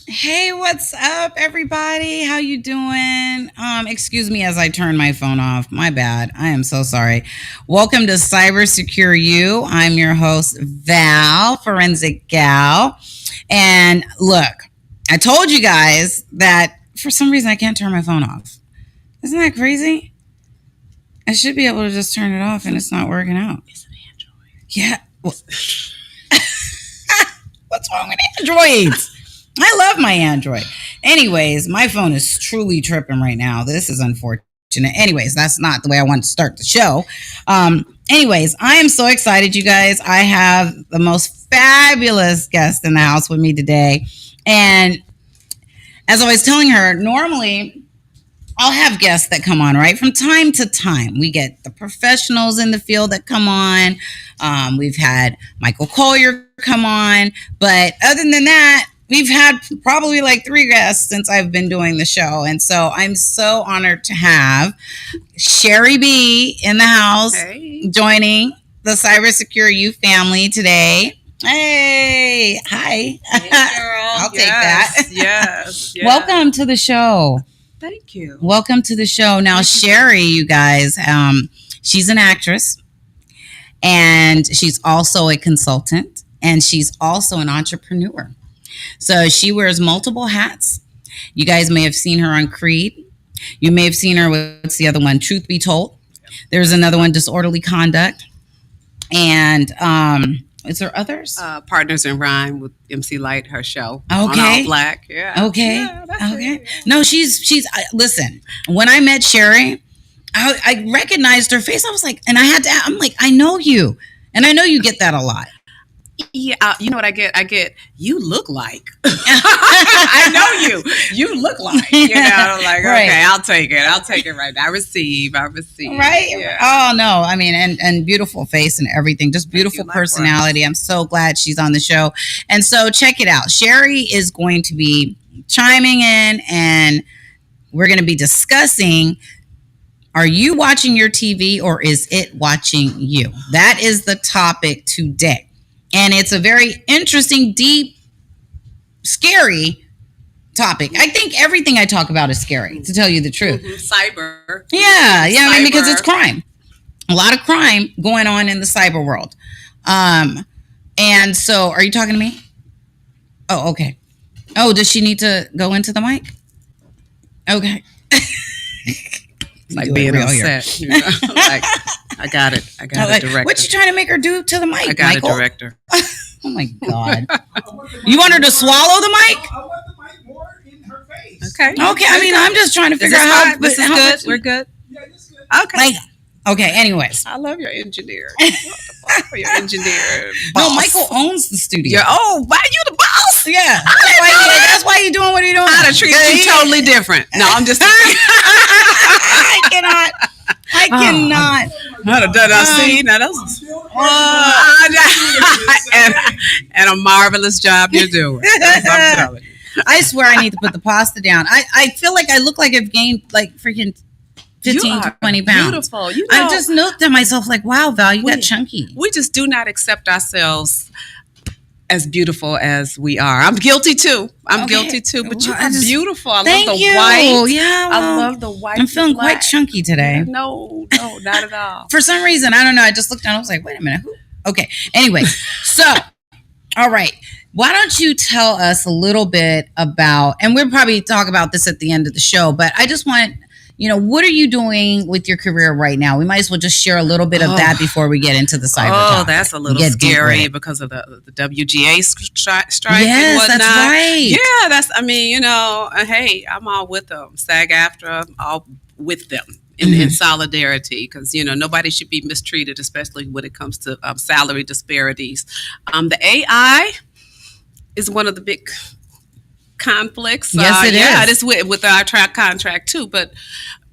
Hey, what's up, everybody? How you doing? Excuse me as I turn my phone off. My bad. I am so sorry. Welcome to CyberSecureyou. I'm your host, Val Forensic Gal. And look, I told you guys that for some reason I can't turn my phone off. Isn't that crazy? I should be able to just turn it off and it's not working out. It's an Android. Yeah. What's wrong with Androids? I love my Android. Anyways, my phone is truly tripping right now. This is unfortunate. Anyways, that's not the way I want to start the show. Anyways, I am so excited, you guys. I have the most fabulous guest in the house with me today. And as I was telling her, normally I'll have guests that come on, right? From time to time, we get the professionals in the field that come on. We've had Michael Collier come on. But other than that, we've had probably like 3 guests since I've been doing the show. And so I'm so honored to have Sherry B in the house, joining the CyberSecureyou family today. Hey, hi. Hey, girl. I'll take that. Yes. Welcome to the show. Thank you. Welcome to the show. Now, Sherry, you guys, she's an actress, and she's also a consultant, and she's also an entrepreneur. So she wears multiple hats. You guys may have seen her on Creed. You may have seen her with, what's the other one? Truth Be Told. There's another one, Disorderly Conduct. And is there others? Partners in Rhyme with MC Light, her show. Okay. On All Black. Yeah. Okay. Yeah, Okay. it. No, she's listen, when I met Sherry, I recognized her face. I was like, and I'm like, I know you. And I know you get that a lot. Yeah, you know what I get? You look like. I know you. You look like. You know, like, Right. Okay, I'll take it right now. I receive. Right? Yeah. Oh, no. I mean, and beautiful face and everything. Just beautiful personality. I'm so glad she's on the show. And so check it out. Sherry is going to be chiming in, and we're going to be discussing, are you watching your TV or is it watching you? That is the topic today. And it's a very interesting, deep, scary topic. I think everything I talk about is scary, to tell you the truth. Cyber. Yeah. I mean, because Cyber. it's crime. A lot of crime going on in the cyber world. And so, are you talking to me? Oh, okay. Oh, does she need to go into the mic? Okay. Like being upset. You know? Like, I got it. I got a director. What you trying to make her do to the mic, I got Michael? a director. Oh my God. You want her to swallow the mic? I want the mic more in her face. Okay. Okay. I mean, I'm just trying to figure out how this is how good. much- We're good. Yeah, it's good. Okay. Like, okay. Anyways. I love your engineer. What the fuck for your engineer? No, Boss. Michael owns the studio. Yeah. Oh, why you the boss? Yeah. That's why you're doing what you're doing. I'd have treated you totally different. No, I'm just. I cannot. I'd have done. I see. Now that's and a marvelous job you're doing. That's what I'm telling you. I swear I need to put the pasta down. I feel like I look like I've gained like freaking 15, 20 pounds. Beautiful. You know, I just looked at myself like, wow, Val, you got chunky. We just do not accept ourselves as beautiful as we are. I'm guilty too. I'm guilty too. But you are beautiful. I love the white. Yeah, I love the white. I'm feeling quite chunky today. No, not at all. For some reason, I don't know. I just looked down. I was like, wait a minute. Who? Okay. Anyway, so, all right. Why don't you tell us a little bit about, and we'll probably talk about this at the end of the show, but I just want, what are you doing with your career right now? We might as well just share a little bit of that before we get into the cyber topic. That's a little scary because of the WGA strike yes, and whatnot. That's right. Yeah, hey, I'm all with them. SAG-AFTRA, I'm all with them. In solidarity, because nobody should be mistreated, especially when it comes to salary disparities. The AI is one of the big conflicts. Yes, it is. Yeah, it is with our contract too. But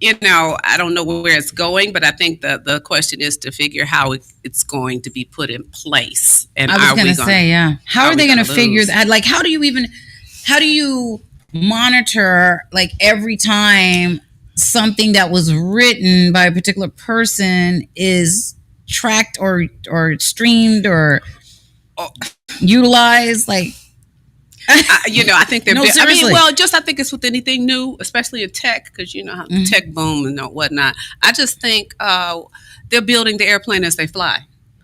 I don't know where it's going. But I think the question is to figure how it's going to be put in place. And I was going to say, yeah, how are they going to figure that? Like, how do you monitor like every time something that was written by a particular person is tracked or streamed or utilized? Like, I think they're. No, I mean, seriously. I think it's with anything new, especially in tech, because you know how the tech boom and whatnot. I just think they're building the airplane as they fly.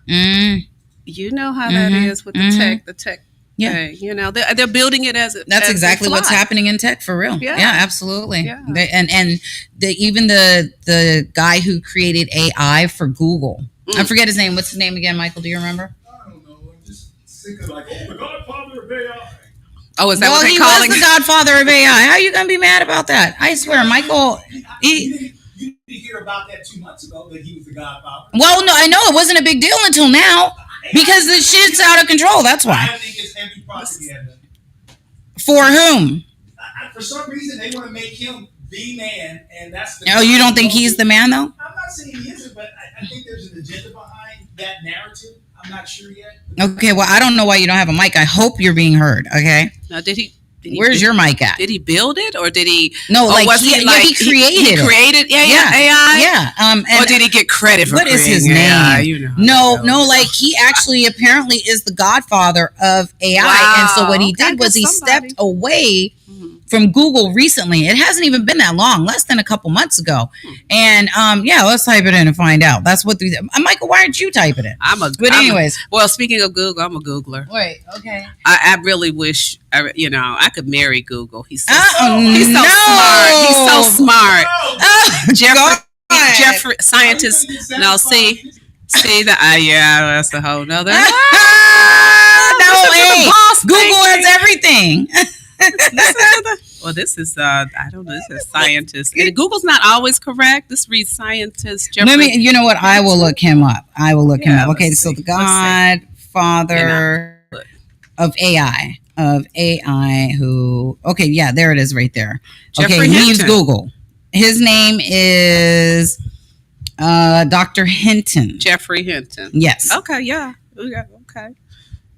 You know how that is with the tech. Yeah. thing. They're building it as that's as exactly they fly. what's happening in tech for real. Yeah. Absolutely. Yeah. And even the guy who created AI for Google, I forget his name. What's his name again, Michael? Do you remember? I don't know. I'm just sick of the Godfather of AI. Oh, is that Well, what he they're calling was the godfather of AI. How are you going to be mad about that? I swear, Michael. You didn't hear about that 2 months ago that he was the Godfather. Well, no, I know it wasn't a big deal until now because the shit's out of control. That's why. I think it's heavy propaganda. For whom? For some reason, they want to make him the man, and that's the. Oh, you don't think he's the man, though? I'm not saying he isn't, but I think there's an agenda behind that narrative. I'm not sure yet. Okay, well, I don't know why you don't have a mic. I hope you're being heard, okay? Now, did he Where's your mic at? Did he build it or did he? No, like was he created He it. created AI. Yeah. And Or did he get credit for what is his creating name? AI? You know. No, like he actually apparently is the godfather of AI. Wow. And so what he Okay, I did was guess he somebody. stepped away from Google recently. It hasn't even been that long, less than a couple months ago. And let's type it in and find out. That's what Michael, why aren't you typing it? Anyways. Well, speaking of Google, I'm a Googler. Wait, okay. I really wish I could marry Google. He's so no. smart. He's so smart. Oh, Jeffrey, scientist. No, see that. That's a whole nother. No, hey, Google has everything. Well, this is I don't know. This is scientist. And Google's not always correct. This reads scientist. Jeffrey. You know what? I will look him up. Him up. Okay, let's so see. the godfather of AI. Who? Okay, yeah, there it is, right there. Jeffrey okay, leaves Hinton. Google. His name is Dr. Hinton. Jeffrey Hinton. Yes. Okay. Yeah. Okay.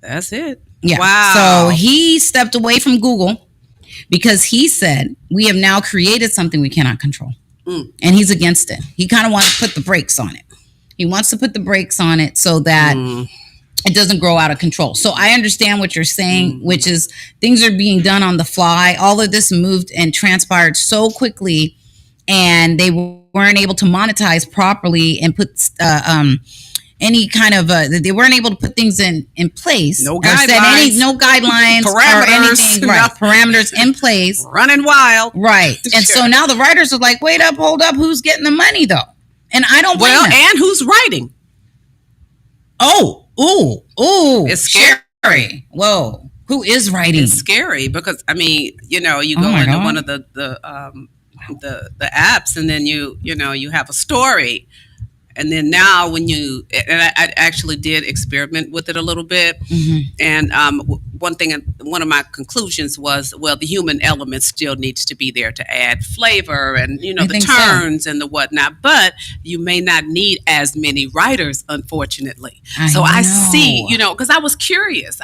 That's it. Yeah. Wow. So he stepped away from Google because he said, we have now created something we cannot control. And he's against it. He kind of wants to put the brakes on it. He wants to put the brakes on it so that it doesn't grow out of control. So I understand what you're saying, which is things are being done on the fly. All of this moved and transpired so quickly, and they weren't able to monetize properly and put any kind of they weren't able to put things in place. No guidelines. No guidelines Parameters. or anything. Right. Parameters in place. Running wild. Right. And so now the writers are like, wait up, hold up, who's getting the money though? And I don't blame them. And who's writing? Ooh. It's scary. Whoa. Who is writing? It's scary because you go into God. one of the apps, and then you have a story. And then now I actually did experiment with it a little bit. And one of my conclusions was, well, the human element still needs to be there to add flavor and, the turns and the whatnot. But you may not need as many writers, unfortunately. I see, because I was curious.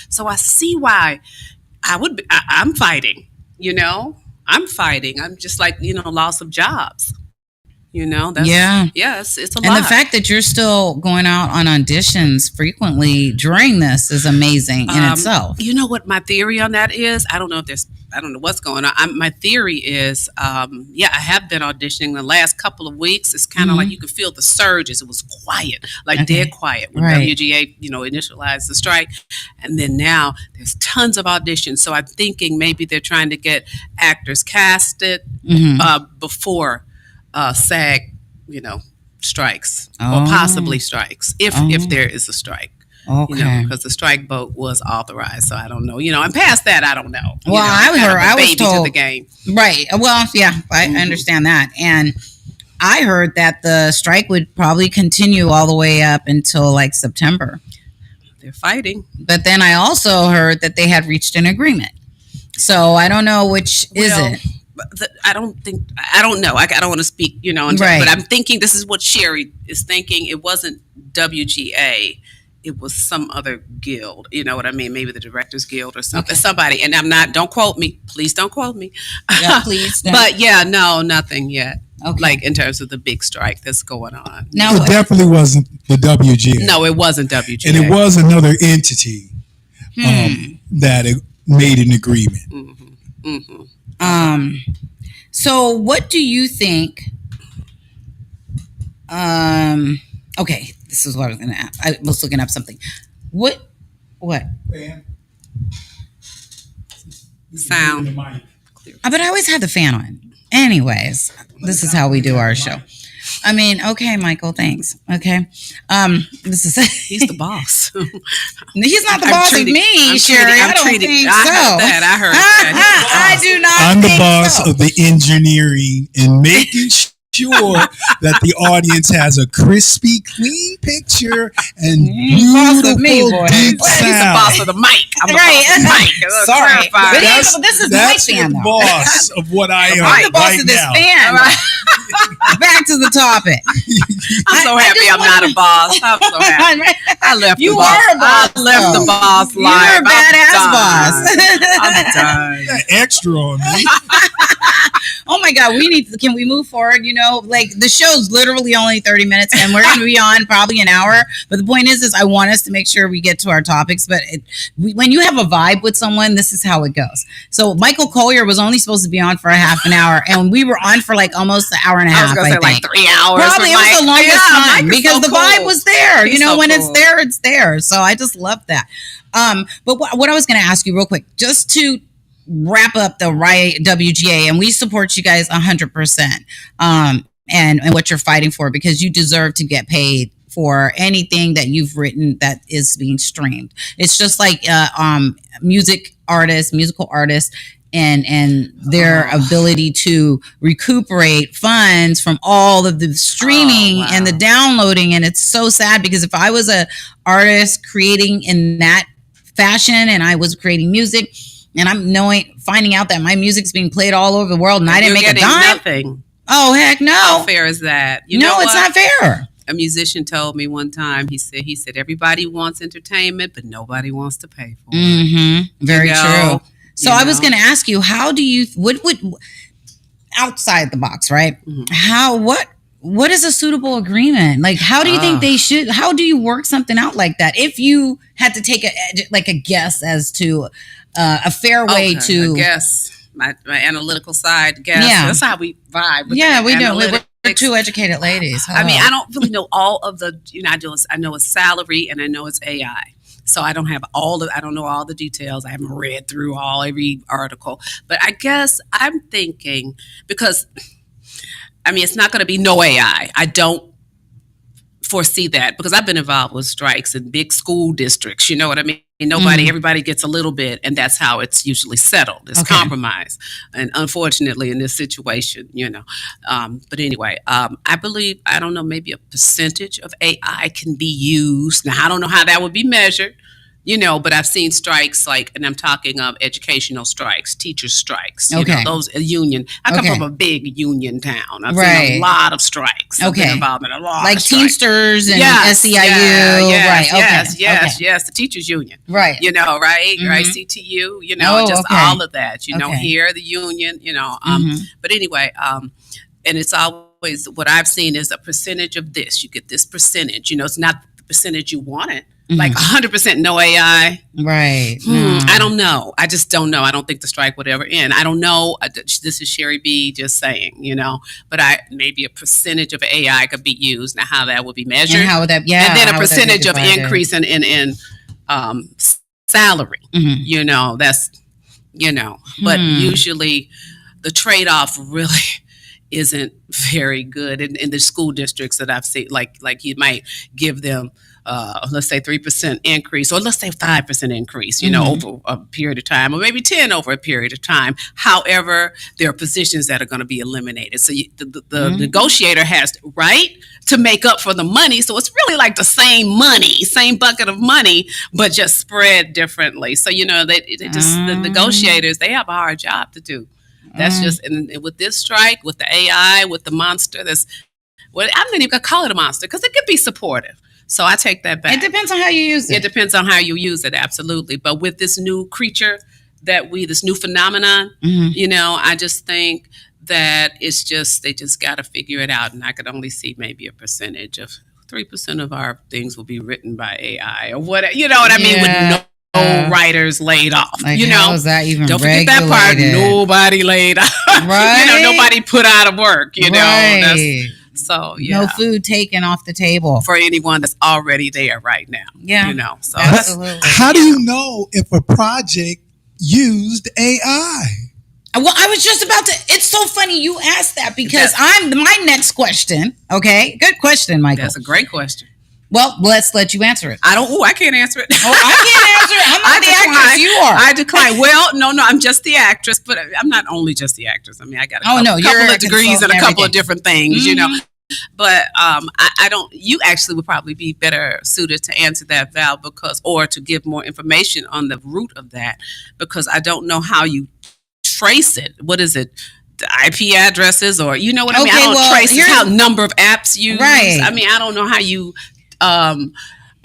So I see why I'm fighting, I'm fighting. I'm just like, loss of jobs. It's a lot. And the fact that you're still going out on auditions frequently during this is amazing in itself. You know what my theory on that is? I don't know what's going on. My theory is, I have been auditioning the last couple of weeks. It's kind of like you could feel the surges. It was quiet, dead quiet when WGA, initialized the strike. And then now there's tons of auditions. So I'm thinking maybe they're trying to get actors casted before SAG, strikes or possibly strikes if there is a strike. Okay. Because the strike vote was authorized, so I don't know. And past that, I don't know. Well, I was told to the game. Right. Well, yeah, I understand that, and I heard that the strike would probably continue all the way up until like September. They're fighting, but then I also heard that they had reached an agreement. So I don't know which is it. I don't know. I don't want to speak, but I'm thinking this is what Sherry is thinking. It wasn't WGA. It was some other guild. You know what I mean? Maybe the Directors Guild or something. Okay. Somebody. And don't quote me. Please don't quote me. Yeah, please don't. But no, nothing yet. Okay. Like in terms of the big strike that's going on. Now, It definitely wasn't the WGA. No, it wasn't WGA. And it was another entity that it made an agreement. So what do you think? Okay, this is what I was going to ask. I was looking up something. What? Fan. Sound. The mic. But I always have the fan on. Anyways, this is how we do our show. I mean, okay, Michael, thanks. Okay. This is He's the boss. He's not the boss of me, Sherry. I don't think so. I heard that. I do not I'm the think boss so. of the engineering and making sure that the audience has a crispy, clean picture and Boss of me, beautiful boy. deep He's the sound. boss of the mic. I'm the Right. boss of the mic. Sorry. Clarify. But That's, this is that's my fan, the though. boss of what I am I'm the boss right of this now. fan. Back to the topic. I'm so I happy just I'm not a boss. I'm so happy. I left You the boss. are a boss, I left the though. boss You're life. a badass boss. I'm done. That extra on me. Oh my God, can we move forward? You know, like the show's literally only 30 minutes and we're going to be on probably an hour. But the point is I want us to make sure we get to our topics. But when you have a vibe with someone, this is how it goes. So Michael Collier was only supposed to be on for a half an hour and we were on for like almost an hour and a I was half, going to say like 3 hours. Probably it was the longest time Mike is because so the cool. vibe was there. He's You know, so when cool. it's there, it's there. So I just love that. But what I was going to ask you real quick, just to wrap up the Riot WGA, and we support you guys 100%. And what you're fighting for, because you deserve to get paid for anything that you've written that is being streamed. It's just like musical artists and their ability to recuperate funds from all of the streaming and the downloading. And it's so sad because if I was a artist creating in that fashion and I was creating music and I'm finding out that my music's being played all over the world and I didn't make a dime. Nothing. Oh, heck no. How fair is that? You know it's what? not fair. A musician told me one time, he said everybody wants entertainment, but nobody wants to pay for it. Mm-hmm. Very true. So I was going to ask you, how do you, what would, outside the box, right? Mm-hmm. What is a suitable agreement? Like, how do you think they should, how do you work something out like that? If you had to take a guess as to a fair way to. I guess. My analytical side, guess. Yeah. That's how we vibe. With yeah, we do. We're two educated ladies. I mean, I don't really know all of the, I know it's salary and I know it's AI. So I don't know all the details. I haven't read through every article. But I guess I'm thinking, because, I mean, it's not going to be no AI. I don't foresee that because I've been involved with strikes in big school districts. You know what I mean? Everybody gets a little bit, and that's how it's usually settled. It's compromise. And unfortunately, in this situation, but anyway, I believe, I don't know, maybe a percentage of AI can be used. Now, I don't know how that would be measured, but I've seen strikes and I'm talking of educational strikes, teachers strikes, those union. I come from a big union town. I've seen a lot of strikes. I've been involved in a lot like of strikes. Teamsters and SEIU. Yes, the teachers union. Right. Right, Mm-hmm. right, CTU, all of that, here, the union, but anyway, and it's always, what I've seen is a percentage of this. You get this percentage, it's not the percentage you wanted. Like 100% no AI. Right. I don't know. I just don't know. I don't think the strike would ever end. I don't know. This is Sherry B just saying, but maybe a percentage of AI could be used. Now, how that would be measured. And how would that, and then a percentage of increase in salary. Mm-hmm. That's, but usually the trade-off really isn't very good in the school districts that I've seen. Like you might give them, let's say 3% increase, or let's say 5% increase, over a period of time, or maybe 10 over a period of time. However, there are positions that are going to be eliminated. So the negotiator has the right to make up for the money. So it's really like the same money, same bucket of money, but just spread differently. So, the negotiators, they have a hard job to do. That's just, and with this strike, with the AI, with the monster, I'm not even going to call it a monster because it could be supportive. So I take that back. It depends on how you use it. It depends on how you use it, absolutely. But with this new creature this new phenomenon, I just think that it's just they just got to figure it out, and I could only see maybe a percentage of 3% of our things will be written by AI or what, you know what I mean, with no writers laid off. Like, you know, how is that even don't forget that part. Nobody laid off. Right. You know, nobody put out of work. You know, Right. so yeah. No food taken off the table for anyone that's already there right now. Yeah. You know, so absolutely. How do you know if a project used AI? Well, I was just about to. It's so funny you asked that because my next question. Okay, good question, Michael. That's a great question. Well, let's let you answer it. I can't answer it. Oh, I can't answer it. I'm not the actress. You are. I decline. Well, no, I'm just the actress, but I'm not only just the actress. I mean, I got a couple of degrees and a couple of different things, you know. But I don't. You actually would probably be better suited to answer that, Val, or to give more information on the root of that, because I don't know how you trace it. What is it? The IP addresses, or you know what I mean? I don't trace how number of apps used. Right. I mean, I don't know how you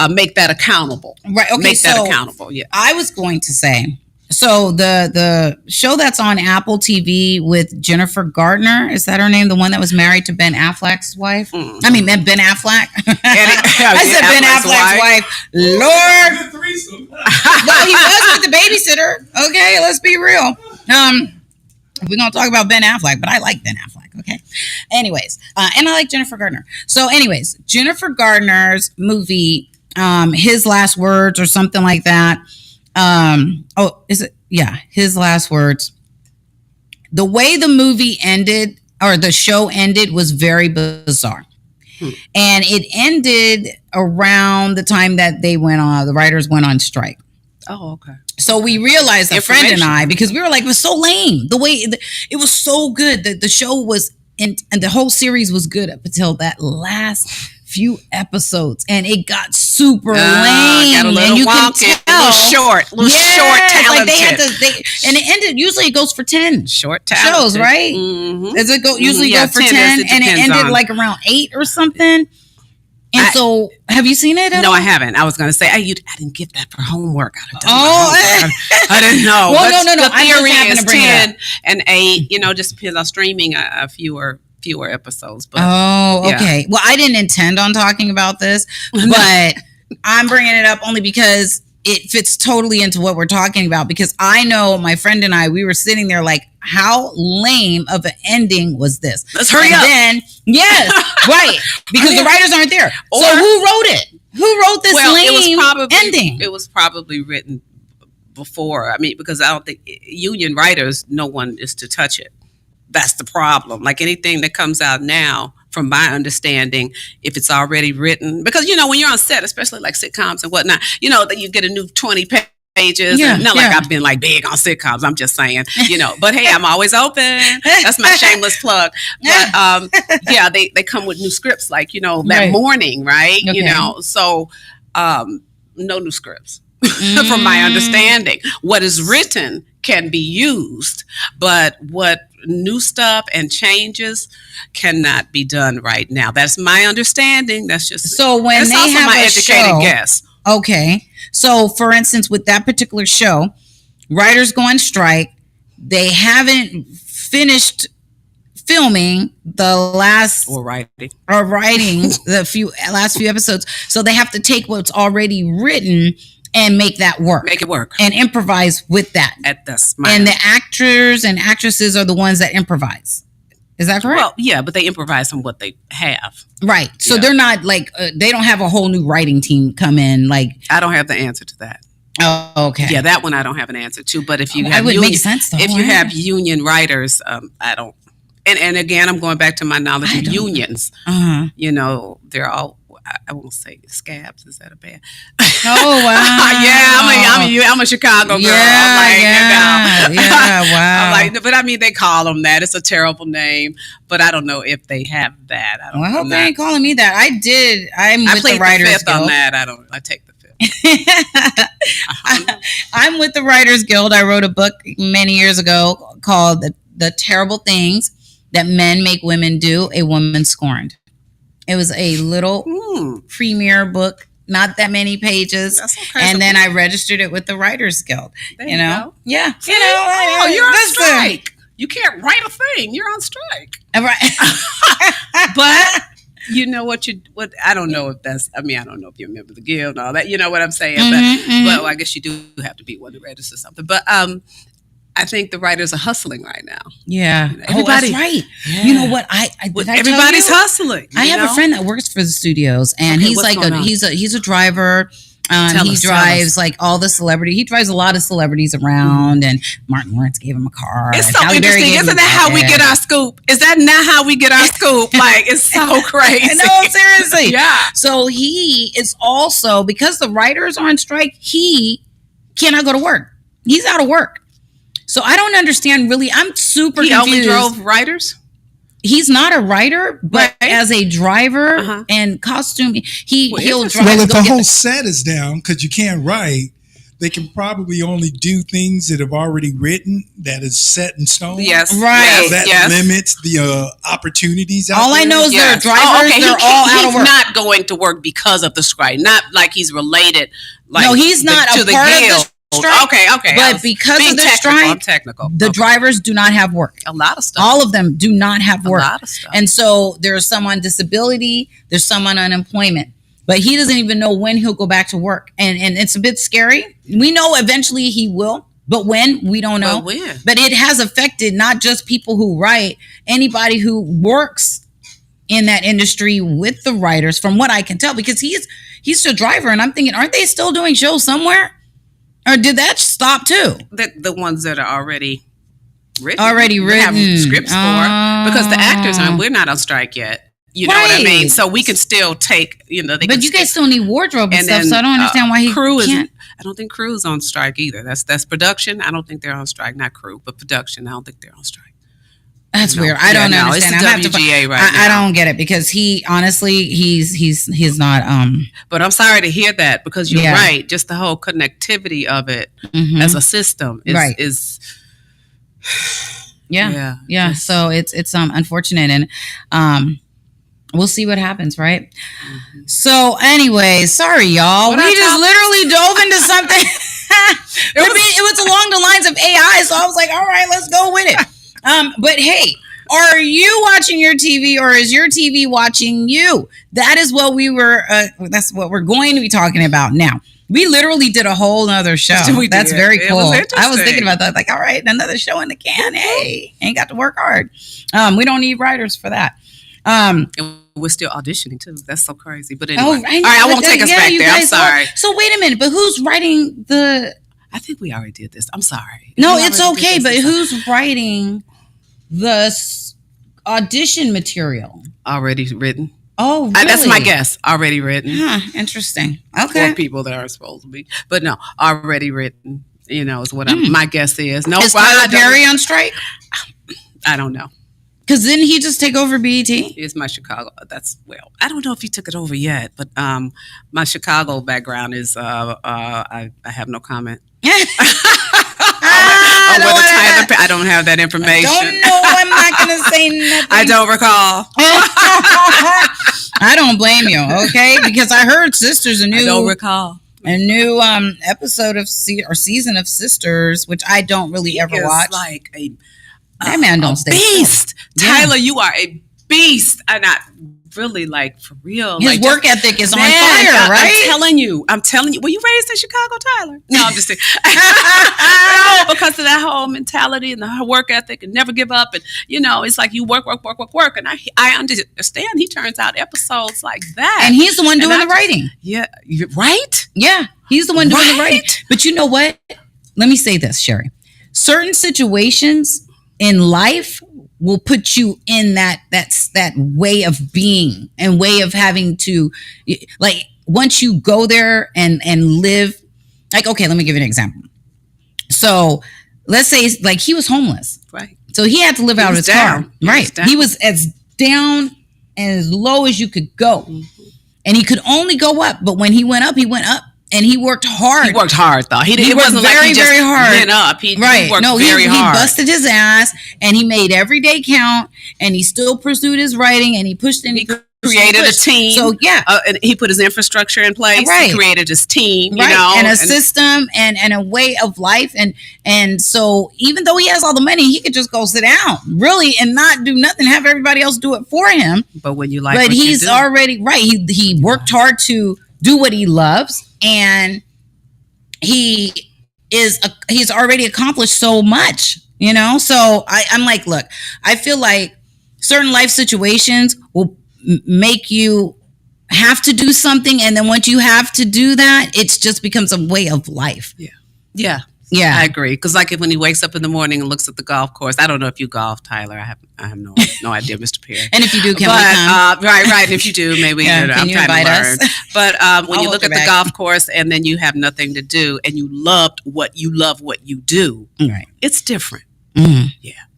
make that accountable. Right. Okay. Make that accountable. Yeah. I was going to say. So the show that's on Apple TV with Jennifer Gardner, is that her name? The one that was married to Ben Affleck's wife? I mean, Ben Affleck. I said Ben Affleck's wife. Lord. Well, he was with the babysitter. Okay, let's be real. We're going to talk about Ben Affleck, but I like Ben Affleck. Okay. Anyways, and I like Jennifer Gardner. So anyways, Jennifer Gardner's movie, His Last Words or something like that. Is it? Yeah, His Last Words. The way the movie ended or the show ended was very bizarre. And it ended around the time that the writers went on strike. Oh, okay. So we realized, a friend and I, because we were like, it was so lame. The way it was so good that the show was, and the whole series was good up until that last few episodes, and it got super lame. Got a little and you wonky, can tell, short, talented. Like they had and it ended. Usually, it goes for 10 short talented shows, right? Mm-hmm. Does it go? Usually go for 10, and it ended like around 8 or something. And so, have you seen it? No, I haven't. I was going to say, I didn't get that for homework. I didn't know. Well, no. The theory is 10 and 8. You know, just depends on streaming fewer episodes. But, okay. Yeah. Well, I didn't intend on talking about this, but I'm bringing it up only because it fits totally into what we're talking about. Because I know my friend and I, we were sitting there like, how lame of an ending was this? Let's hurry up. Then, yes, right. Because the writers aren't there. So who wrote it? Who wrote this lame ending? It was probably written before. I mean, because I don't think union writers, no one is to touch it. That's the problem. Like anything that comes out now, from my understanding, if it's already written, because, you know, when you're on set, especially like sitcoms and whatnot, you know, that you get a new 20 pages. Yeah, not like I've been like big on sitcoms. I'm just saying, you know, but hey, I'm always open. That's my shameless plug. But they come with new scripts, like, you know, that morning, right? Okay. You know, so no new scripts from my understanding. What is written can be used, but what new stuff and changes cannot be done right now. That's my understanding. That's just so when that's they have my educated guess. Okay, so for instance, with that particular show, writers go on strike. They haven't finished filming the last or writing the last few episodes, so they have to take what's already written and make that work. Make it work. And improvise with that. And the actors and actresses are the ones that improvise. Is that correct? Well, yeah, but they improvise on what they have. Right. So they're not like, they don't have a whole new writing team come in. Like, I don't have the answer to that. Oh, okay. Yeah, that one I don't have an answer to. But if you have have union writers, I don't. And again, I'm going back to my knowledge of unions. You know, they're all, I won't say scabs. Is that a bad? Oh wow! I'm a Chicago girl. Yeah, wow. I'm like, but I mean, they call them that. It's a terrible name, but I don't know if they have that. I hope they ain't calling me that. I'm with the Writers Guild on that. I take the fifth. I'm with the Writers Guild. I wrote a book many years ago called "The Terrible Things That Men Make Women Do." A Woman Scorned. It was a little premiere book, not that many pages. That's okay. And then I registered it with the Writers Guild. There you know? Yeah. See? You're on strike. You can't write a thing. You're on strike. Right. But you know what I don't know if that's, I don't know if you remember the guild and all that, you know what I'm saying? But I guess you do have to be one to register something. But I think the writers are hustling right now. Yeah. Everybody, that's right. Yeah. You know what? Everybody's hustling. I have a friend that works for the studios, and he's like he's a driver. He drives like all the celebrity. He drives a lot of celebrities around, and Martin Lawrence gave him a car. It's so interesting, isn't that how we get our scoop? Is that not how we get our scoop? Like, it's so crazy. No, seriously. Yeah. So he is also, because the writers are on strike, he cannot go to work. He's out of work. So I don't understand really. I'm super confused. He only drove writers? He's not a writer, but right. as a driver and costume, he'll drive. Well, if the whole set is down because you can't write, they can probably only do things that have already written that is set in stone. Yes, right. So that limits the opportunities. All I know is they're drivers. Oh, okay. They're all out of work. He's not going to work because of the strike. Not like he's related. Like, no, he's not to a the part of guild. the strike. Okay. But because of the strike, the drivers do not have work. A lot of stuff. All of them do not have work. A lot of stuff. And so there's some on disability. There's some on unemployment. But he doesn't even know when he'll go back to work. And it's a bit scary. We know eventually he will. But when, we don't know. But it has affected not just people who write, anybody who works in that industry with the writers, from what I can tell, because he's a driver. And I'm thinking, aren't they still doing shows somewhere? Or did that stop too? The ones that are already written. They have scripts for. Because the actors we're not on strike yet. You know what I mean? So we can still take, but you guys still need wardrobe and stuff, so I don't understand why can't. I don't think crew's on strike either. That's production. I don't think they're on strike. Not crew, but production. I don't think they're on strike. That's weird. I don't understand. It's the WGA right now. I don't get it, because he honestly he's not. But I'm sorry to hear that, because you're right. Just the whole connectivity of it as a system is Yeah. So it's unfortunate, and we'll see what happens, right? Mm-hmm. So anyway, sorry y'all. We just literally dove into something. It was along the lines of AI, so I was like, all right, let's go with it. But hey, are you watching your TV, or is your TV watching you? That is what that's what we're going to be talking about now. We literally did a whole nother show. That's very cool. I was thinking about that. Like, all right, another show in the can. Hey, ain't got to work hard. We don't need writers for that. And we're still auditioning too. That's so crazy. But anyway, all right, I won't take us back there. I'm sorry. So wait a minute, but who's writing the? I think we already did this. I'm sorry. No, it's okay. But who's writing the audition material? Already written. Oh, really? That's my guess. Already written. Interesting. Okay. For people that are supposed to be, but no, already written. Is what my guess is. No, is Tyler Perry on strike? I don't know. Because didn't he just take over BET? It's my Chicago. I don't know if he took it over yet, but my Chicago background is I have no comment. I don't have that information. I don't know. I'm not going to say nothing. I don't recall. I don't blame you, okay? Because I heard Sisters, I don't recall. A new episode of season of Sisters, which I don't really ever watch. Like that man don't stay beast. Tyler, you are a beast. I'm not really, like, for real. His work ethic is on fire, right? I'm telling you. Were you raised in Chicago, Tyler? No, I'm just saying. No, because of that whole mentality and the work ethic and never give up. And, it's like you work. And I understand he turns out episodes like that. And he's the one doing the writing. Yeah. Right? Yeah. He's the one doing the writing. But you know what? Let me say this, Sherry. Certain situations in life will put you in that way of being and way of having to, like, once you go there and live, like, okay, let me give you an example. So let's say, like, he was homeless, right? So he had to live out of his car, right? He was as down and as low as you could go, and he could only go up. But when he went up, and he worked hard. He worked hard, though. It wasn't very, like he just very hard. went up. He worked very hard. He busted his ass, and he made every day count, and he still pursued his writing, and he pushed and he created a team. So yeah, and he put his infrastructure in place. Right. He created his team, you right, know, and a system and a way of life, and so even though he has all the money, he could just go sit down, really, and not do nothing. Have everybody else do it for him. But when you like, but what he's you do, already right. He worked hard to do what he loves, and he's already accomplished so much, you know. So I'm like, look, I feel like certain life situations will make you have to do something, and then once you have to do that, it just becomes a way of life. yeah, I agree. Because like when he wakes up in the morning and looks at the golf course, I don't know if you golf, Tyler. I have no idea, Mr. Perry. And if you do, can we come? Right. And if you do, maybe Yeah, I'm trying to learn. us? But when I'll you look at the golf course and then you have nothing to do, and you love what you do, Right, it's different. mm-hmm.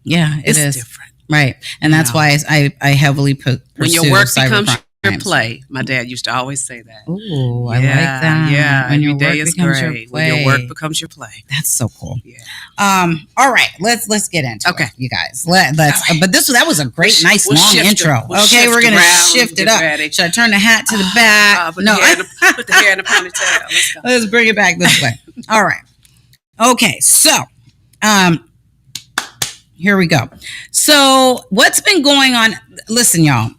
Yeah, it is different. Right, and that's why I heavily pursue when your work becomes cybercrime. your play. My dad used to always say that. Ooh, I like that. Yeah, When every your day work is becomes great. your When your play. work becomes your play. That's so cool. Yeah. All right, let's get into Okay. it, you guys. Let's. But that was a great, nice, We'll long shift it. intro. We'll Okay, shift we're gonna around. shift it Get up. ready. Should I turn the hat to the back? Put the hair in the ponytail. Let's go. Let's bring it back this way. All right. Okay, so here we go. So what's been going on? Listen, y'all.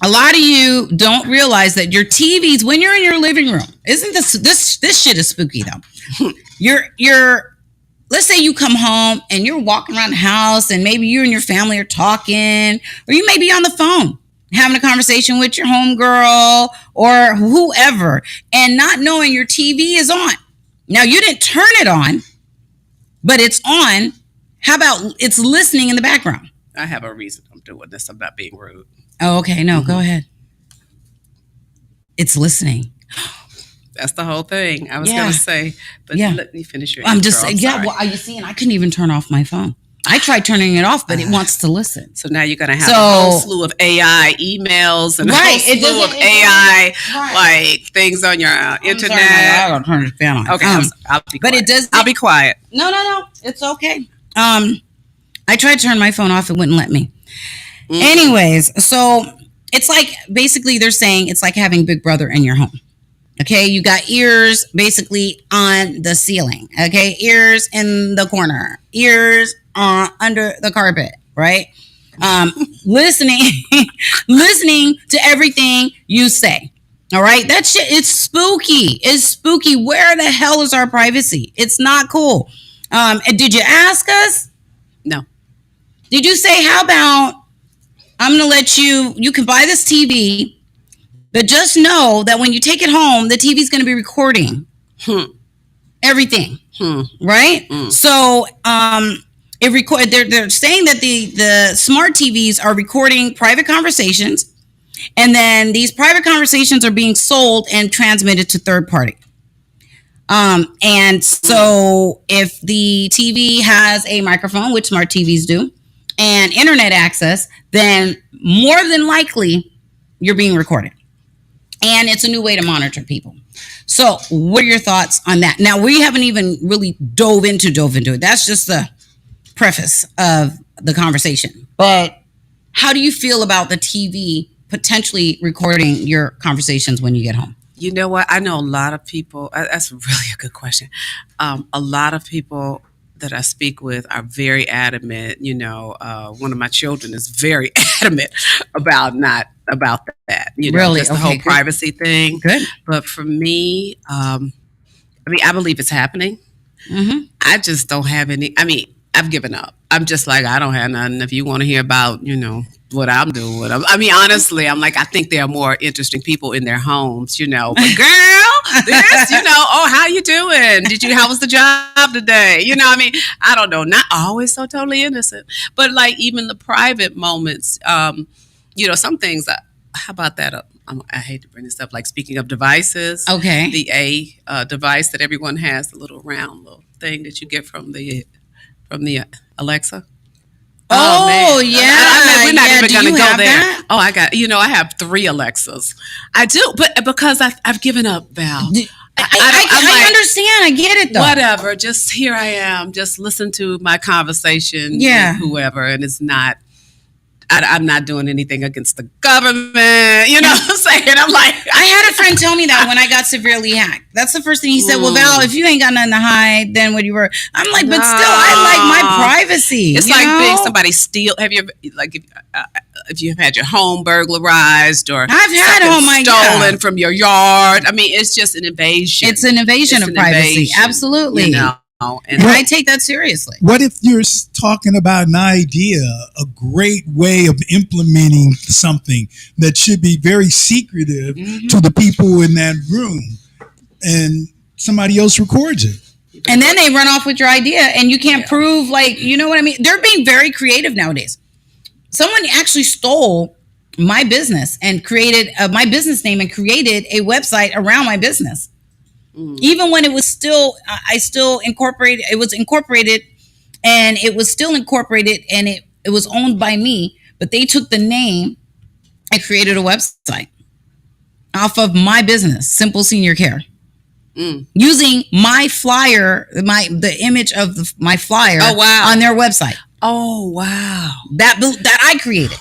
A lot of you don't realize that your TVs, when you're in your living room, isn't this shit is spooky though. You're let's say you come home and you're walking around the house and maybe you and your family are talking, or you may be on the phone having a conversation with your homegirl or whoever, and not knowing your TV is on. Now you didn't turn it on, but it's on. How about it's listening in the background? I have a reason I'm doing this. I'm not being rude. Oh, okay. No, go ahead. It's listening. That's the whole thing. I was Yeah. going to say, but Yeah. let me finish your I'm intro. just saying, yeah. sorry. Well, are you seeing? I couldn't even turn off my phone. I tried turning it off, but it wants to listen. So now you're going to have So- a whole slew of AI emails and Right, a it whole slew of doesn't- AI Right. like things on your internet. I gotta turn the fan on. Okay, I'll be but quiet. it does. I'll be quiet. No. It's okay. I tried to turn my phone off. It wouldn't let me. Mm. Anyways, so it's like basically they're saying it's like having Big Brother in your home. Okay, you got ears basically on the ceiling. Okay, ears in the corner, ears under the carpet, right? Listening, listening to everything you say. All right, that shit. It's spooky. It's spooky. Where the hell is our privacy? It's not cool. And did you ask us? No. Did you say, how about I'm going to let you can buy this TV, but just know that when you take it home, the TV is going to be recording everything, right? So they're saying that the smart TVs are recording private conversations, and then these private conversations are being sold and transmitted to third party. And so if the TV has a microphone, which smart TVs do, and internet access, then more than likely you're being recorded. And it's a new way to monitor people. So what are your thoughts on that? Now, we haven't even really dove into it. That's just the preface of the conversation. But how do you feel about the TV potentially recording your conversations when you get home? You know what? I know a lot of people. That's really a good question. A lot of people that I speak with are very adamant. You know, one of my children is very adamant about that. You know, Really? just the Okay, whole good. privacy thing. Good. But for me, I believe it's happening. Mm-hmm. I just don't have any. I've given up. I'm just like, I don't have nothing. If you want to hear about, what I'm doing. Honestly, I'm like, I think there are more interesting people in their homes, But girl, this, oh, how you doing? How was the job today? I don't know. Not always so totally innocent, but like even the private moments, some things. How about that? I hate to bring this up. Like speaking of devices, Okay. the device that everyone has, the little round little thing that you get from the Alexa. Oh, man. yeah. We're not even do going to you go have there. that? Oh, I have 3 Alexas. I do, but because I've given up, Val. I understand. I get it, though. Whatever. Just here I am. Just listen to my conversation Yeah. with whoever, and it's not. I'm not doing anything against the government. You know what I'm saying? I'm like, I had a friend tell me that when I got severely hacked. That's the first thing he said. Well, Val, if you ain't got nothing to hide, then what you were? I'm like, but still, I like my privacy. It's like being somebody steal. Have you ever, like, if you've had your home burglarized or I've had stolen from your yard? I mean, it's just an invasion. It's an invasion of privacy. Absolutely. You know? And I take that seriously. What if you're talking about an idea, a great way of implementing something that should be very secretive to the people in that room, and somebody else records it? And then they run off with your idea, and you can't prove, like, you know what I mean? They're being very creative nowadays. Someone actually stole my business and created my business name and created a website around my business. Even when it was still, I still incorporated, it was incorporated and it was still incorporated and it was owned by me, but they took the name and created a website off of my business, Simple Senior Care, using my flyer, the image of my flyer on their website. Oh, wow. That I created.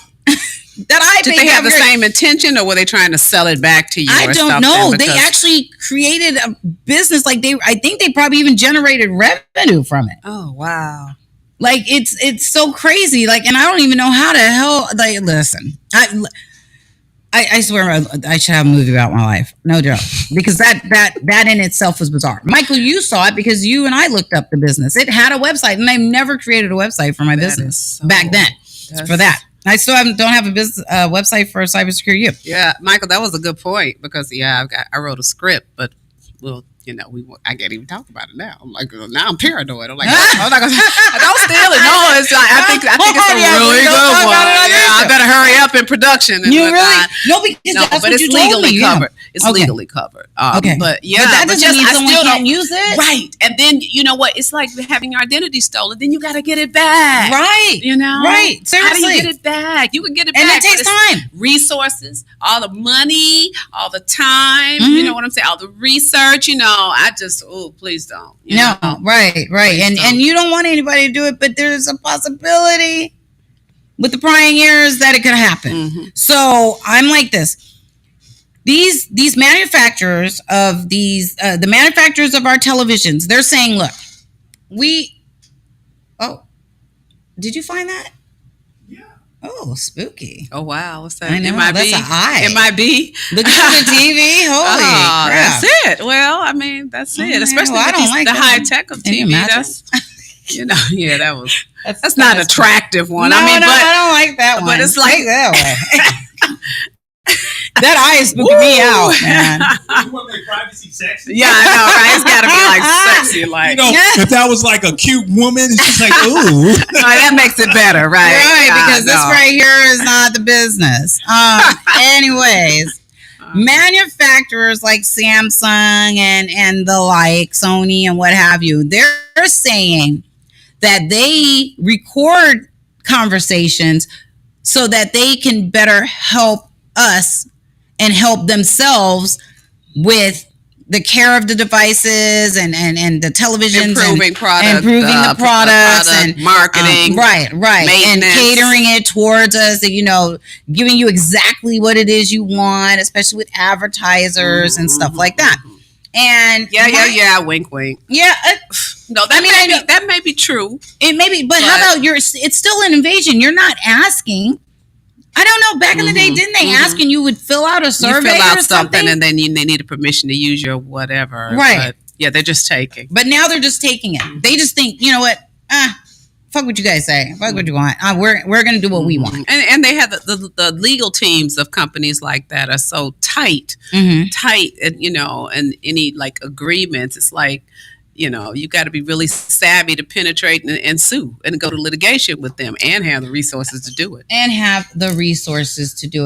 Did they have the same intention, or were they trying to sell it back to you? I don't know. They actually created a business. Like I think they probably even generated revenue from it. Oh, wow. Like it's so crazy. Like, and I don't even know how the hell. Like, listen, I swear I should have a movie about my life. No joke, because that in itself was bizarre. Michael, you saw it because you and I looked up the business. It had a website, and I never created a website for my business back then. For that. I still don't have a business website for CyberSecureyou. Yeah, Michael, that was a good point because I wrote a script, but I can't even talk about it now. I'm like, now I'm paranoid. I'm like, I'm not gonna, don't steal it. No, it's like, I think it's a really good one. I better hurry up in production. And you really? No, because that's what it's you legally told me. covered. It's legally covered. Okay, but that doesn't mean someone can't use it, right? And then you know what? It's like having your identity stolen. Then you got to get it back, right? You know, right? Seriously, how do you get it back? You can get it back, and it takes time, resources, all the money, all the time. You know what I'm saying? All the research. You know, I just please don't. No, right, and you don't want anybody to do it, but there's a possibility with the prying ears that it could happen. So I'm like this. These manufacturers of the manufacturers of our televisions, they're saying, look, did you find that? Yeah. Oh, spooky. Oh, wow. What's that? I know, that's an eye. MIB. Looking at the TV? Holy crap. That's it. Well, I mean, that's it. Especially with the high tech of TV. That's, that was, that's not an attractive one. No, I mean, but I don't like that one. But it's like take that way. That eye is spooking me out, man. You want to make privacy sexy? Yeah, I know, right? It's got to be like sexy, like. If that was like a cute woman, it's just like, ooh. No, that makes it better, right? Right, because this right here is not the business. Anyways, manufacturers like Samsung and the like, Sony and what have you, they're saying that they record conversations so that they can better help us and help themselves with the care of the devices and the televisions, improving the products and marketing, right, and catering it towards us, and giving you exactly what it is you want, especially with advertisers and stuff like that. And wink, wink. Yeah. No, that may be true. It may be, but how about it's still an invasion. You're not asking. I don't know. Back in the day, didn't they ask and you would fill out a survey? You fill out something and then they needed permission to use your whatever. Right. But, they're just taking. But now they're just taking it. They just think, you know what? Fuck what you guys say. Fuck what you want. We're going to do what we want. And they have the legal teams of companies like that are so tight, and and any like agreements. It's like, you got to be really savvy to penetrate and sue and go to litigation with them and have the resources to do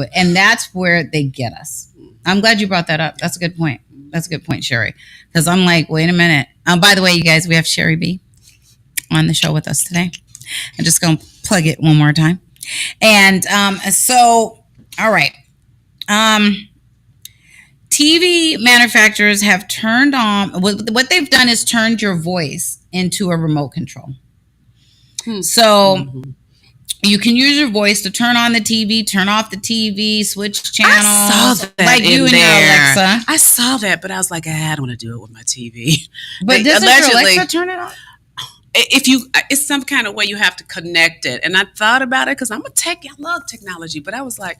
it. And that's where they get us. I'm glad you brought that up. That's a good point. Sherry. Because I'm like, wait a minute. By the way, you guys, we have Sherry B on the show with us today. I'm just going to plug it one more time. And so, all right. TV manufacturers have turned on, what they've done is turned your voice into a remote control. So You can use your voice to turn on the TV, turn off the TV, switch channels. I saw that like you and your Alexa. I saw that, but I was like, I don't want to do it with my TV. But does your Alexa turn it on? It's some kind of way you have to connect it. And I thought about it because I love technology, but I was like,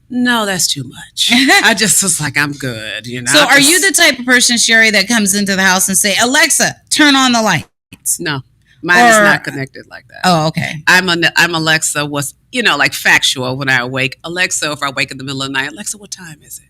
no, that's too much. I just was like, I'm good, So are you the type of person, Sherry, that comes into the house and say, Alexa, turn on the lights? No, mine is not connected like that. Oh, okay. I'm Alexa, like factual when I awake. Alexa, if I wake in the middle of the night, Alexa, what time is it?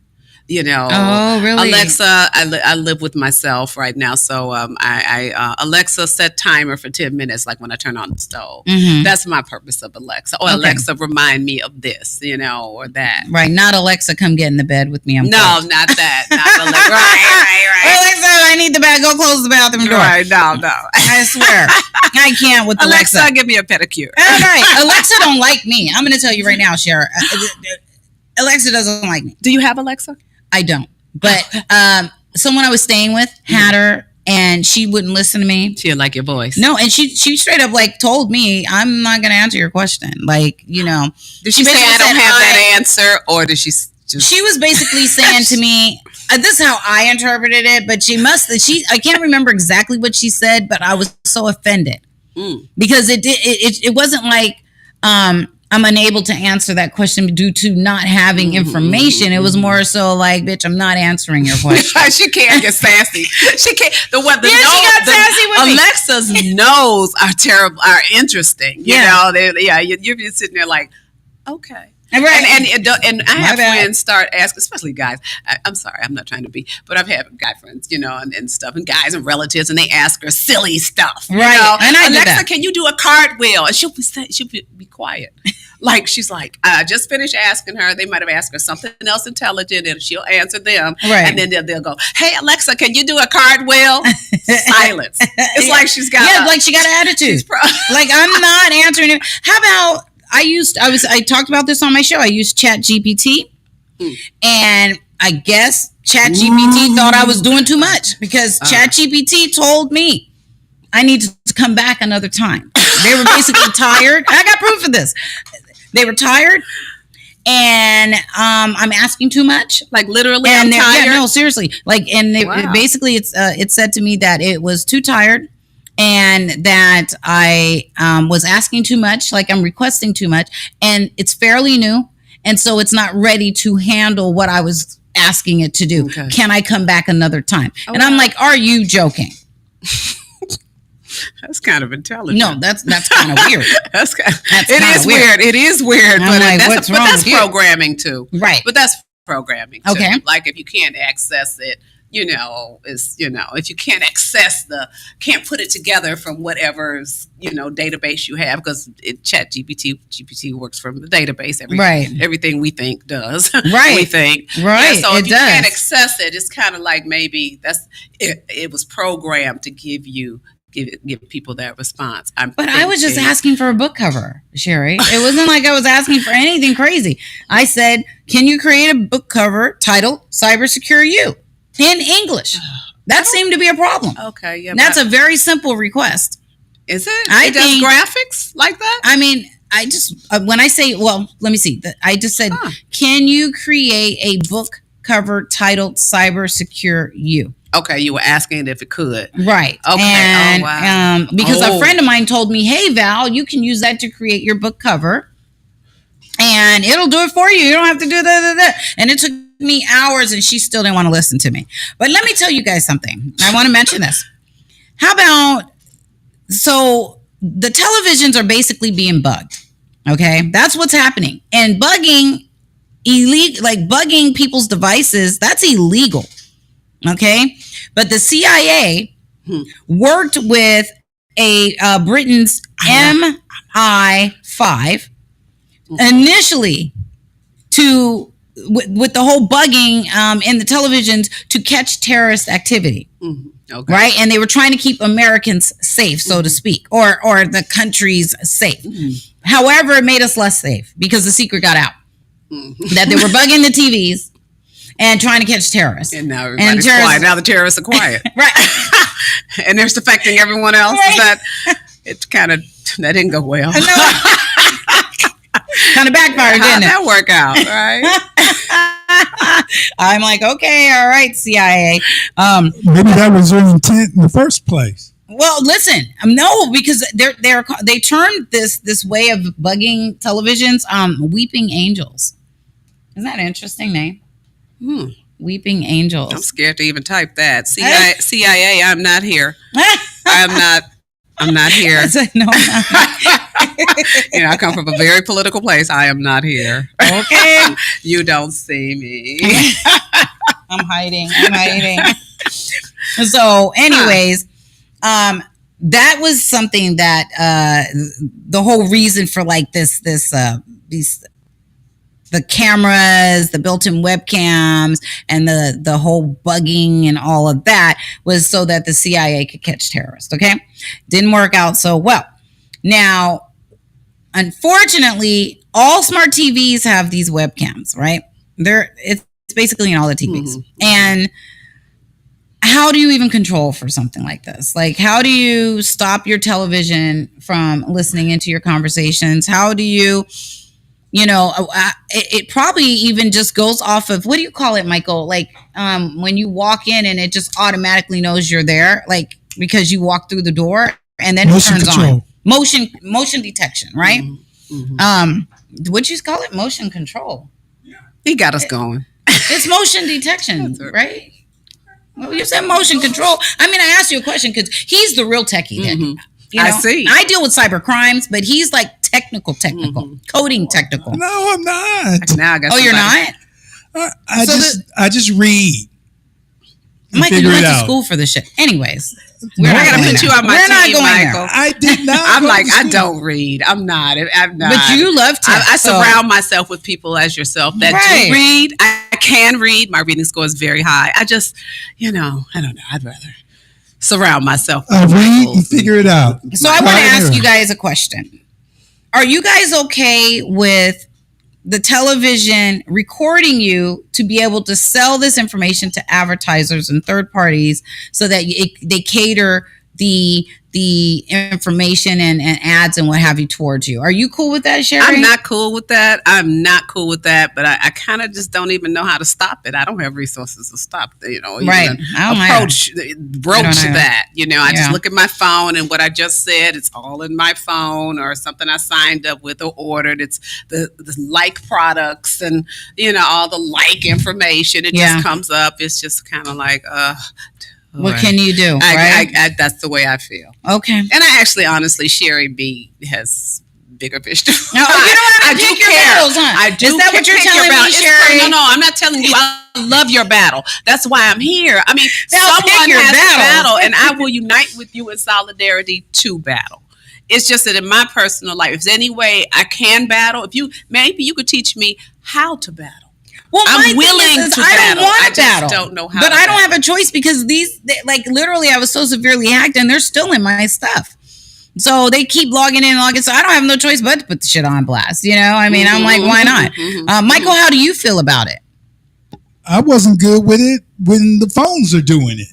Oh, really? Alexa, I live with myself right now, so I Alexa set timer for 10 minutes, like when I turn on the stove. Mm-hmm. That's my purpose of Alexa. Or Alexa, remind me of this, or that. Right, not Alexa, come get in the bed with me. Not that. Not Alexa. Right. Alexa, I need the bed. Go close the bathroom door. Right, no. I swear, I can't with Alexa. Give me a pedicure. All right, Alexa don't like me. I'm going to tell you right now, Sherry. Alexa doesn't like me. Do you have Alexa? I don't. But someone I was staying with had her, and she wouldn't listen to me. She didn't like your voice. No, and she straight up told me, I'm not going to answer your question. Did she say I don't have that answer, or did she just... She was basically saying to me, this is how I interpreted it, but I can't remember exactly what she said, but I was so offended because it wasn't like, I'm unable to answer that question due to not having information. It was more so like, bitch, I'm not answering your question. She can't get sassy. She can't. She got sassy with me. Alexa's no's are interesting. You're sitting there like, okay. Right. And I have friends start asking, especially guys. I'm sorry, I'm not trying to be, but I've had guy friends, and stuff, and guys and relatives, and they ask her silly stuff. Right. And I Alexa, can you do a cartwheel? And she'll be quiet. Like, she's like, I just finished asking her. They might have asked her something else intelligent, and she'll answer them. Right. And then they'll go, hey, Alexa, can you do a cartwheel? Silence. It's like she's got like she got an attitude. Like, I'm not answering it. How about I talked about this on my show. I used Chat GPT, and I guess Chat GPT thought I was doing too much because Chat GPT told me I need to come back another time. They were basically tired. I got proof of this. They were tired, and I'm asking too much. Like, literally, and I'm tired? Yeah, no, seriously. Like, and basically, it said to me that it was too tired, and that I was asking too much, like I'm requesting too much, and it's fairly new, and so it's not ready to handle what I was asking it to do. Okay. Can I come back another time? Okay. And I'm like, are you joking? That's kind of intelligent. No, that's kind of weird. It is weird. It is weird, but that's programming too. Right. But that's programming too. Okay. Like, if you can't access it, if you can't put it together from whatever's, database you have, because Chat GPT works from the database. Everything we think does. Right. We think. Right. Yeah, so if you does. can't access it, it's kind of like maybe it was programmed to give people that response. But I was just asking for a book cover, Sherry. It wasn't like I was asking for anything crazy. I said, can you create a book cover titled CyberSecureyou in English? That seemed to be a problem. Okay, yeah. That's a very simple request. Is it? It does graphics like that? I mean, I just, when I say, well, let me see. I just said, can you create a book cover titled CyberSecureyou? Okay, you were asking if it could. Right. Okay. And, wow. Because a friend of mine told me, hey, Val, you can use that to create your book cover, and it'll do it for you. You don't have to do that. And it took me hours, and she still didn't want to listen to me. But let me tell you guys something. I want to mention this. How about, so the televisions are basically being bugged. Okay? That's what's happening. And bugging people's devices, that's illegal. Okay, but the CIA worked with Britain's MI5 initially with the whole bugging in the televisions to catch terrorist activity. Okay. Right, and they were trying to keep Americans safe, so to speak, or the countries safe. However, it made us less safe because the secret got out that they were bugging the TVs and trying to catch terrorists. And now everybody's quiet. Now the terrorists are quiet. Right. And they're affecting everyone else. Right. That didn't go well. No. Kind of backfired, How'd didn't it? that work out, right? I'm like, okay, all right, CIA. Maybe that was their intent in the first place. Well, listen, no, because they turned this way of bugging televisions, Weeping Angels. Isn't that an interesting name? Weeping Angels. I'm scared to even type that. CIA, I'm not here. I'm not here. I said, no, I'm not. I come from a very political place. I am not here. Okay. You don't see me. I'm hiding. So, anyways, that was something that the whole reason for like these the cameras, the built-in webcams, and the whole bugging and all of that was so that the CIA could catch terrorists. Okay, didn't work out so well. Now, unfortunately, all smart TVs have these webcams, right? It's basically in all the TVs. And how do you even control for something like this? Like, how do you stop your television from listening into your conversations? How do you, it probably even just goes off of, what do you call it, Michael? Like, when you walk in and it just automatically knows you're there, like, because you walk through the door and then Motion it turns control. on. Motion detection, right? What'd you call it? Motion control. He got us going. It's motion detection, right? Well, you said motion control. I mean, I asked you a question because he's the real techie. Then I see. I deal with cyber crimes, but he's like technical, coding technical. No, I'm not. Now I got. Oh, you're not? I just read. Michael, you went to school for this shit. Anyways, I gotta put you on my team, Michael. I did not. I'm like, I don't read. I'm not. But you love to. I surround myself with people as yourself that do read. I can read. My reading score is very high. I just, I don't know. I'd rather surround myself with read and figure it out. So I want to ask you guys a question. Are you guys okay with the television recording you to be able to sell this information to advertisers and third parties so that they cater the information and ads and what have you towards you? Are you cool with that, Sherry? I'm not cool with that. But I kind of just don't even know how to stop it. I don't have resources to stop, right. Broach that. I just look at my phone and what I just said, it's all in my phone or something I signed up with or ordered. It's the like products and, all the like information. It just comes up. It's just kind of like, what can you do? Right? That's the way I feel. Okay. And I actually, honestly, Sherry B has bigger fish to fry. No, you don't have to pick your battles, huh? I do. Is that what you're telling me, Sherry? No, I'm not telling you. I love your battle. That's why I'm here. I mean, someone has to battle, and I will unite with you in solidarity to battle. It's just that in my personal life, if there's any way I can battle, maybe you could teach me how to battle. Well, I'm willing to battle. I don't want to battle. I just don't know how. But I don't have a choice because literally, I was so severely hacked, and they're still in my stuff. So they keep logging in, so I don't have no choice but to put the shit on blast. I mean, I'm like, why not? Michael, how do you feel about it? I wasn't good with it when the phones are doing it.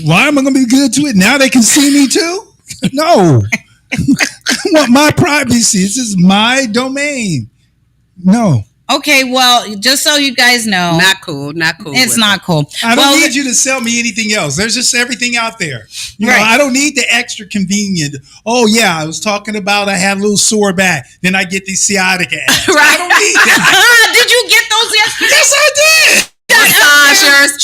Why am I going to be good to it? Now they can see me too? No. I want my privacy. This is my domain. No. Okay, well, just so you guys know. Not cool. It's not cool. I don't need you to sell me anything else. There's just everything out there. I don't need the extra convenient. Oh, yeah, I was talking about I had a little sore back. Then I get these sciatica ads. Right. I don't need that. Did you get those yesterday? Yes, I did. Massagers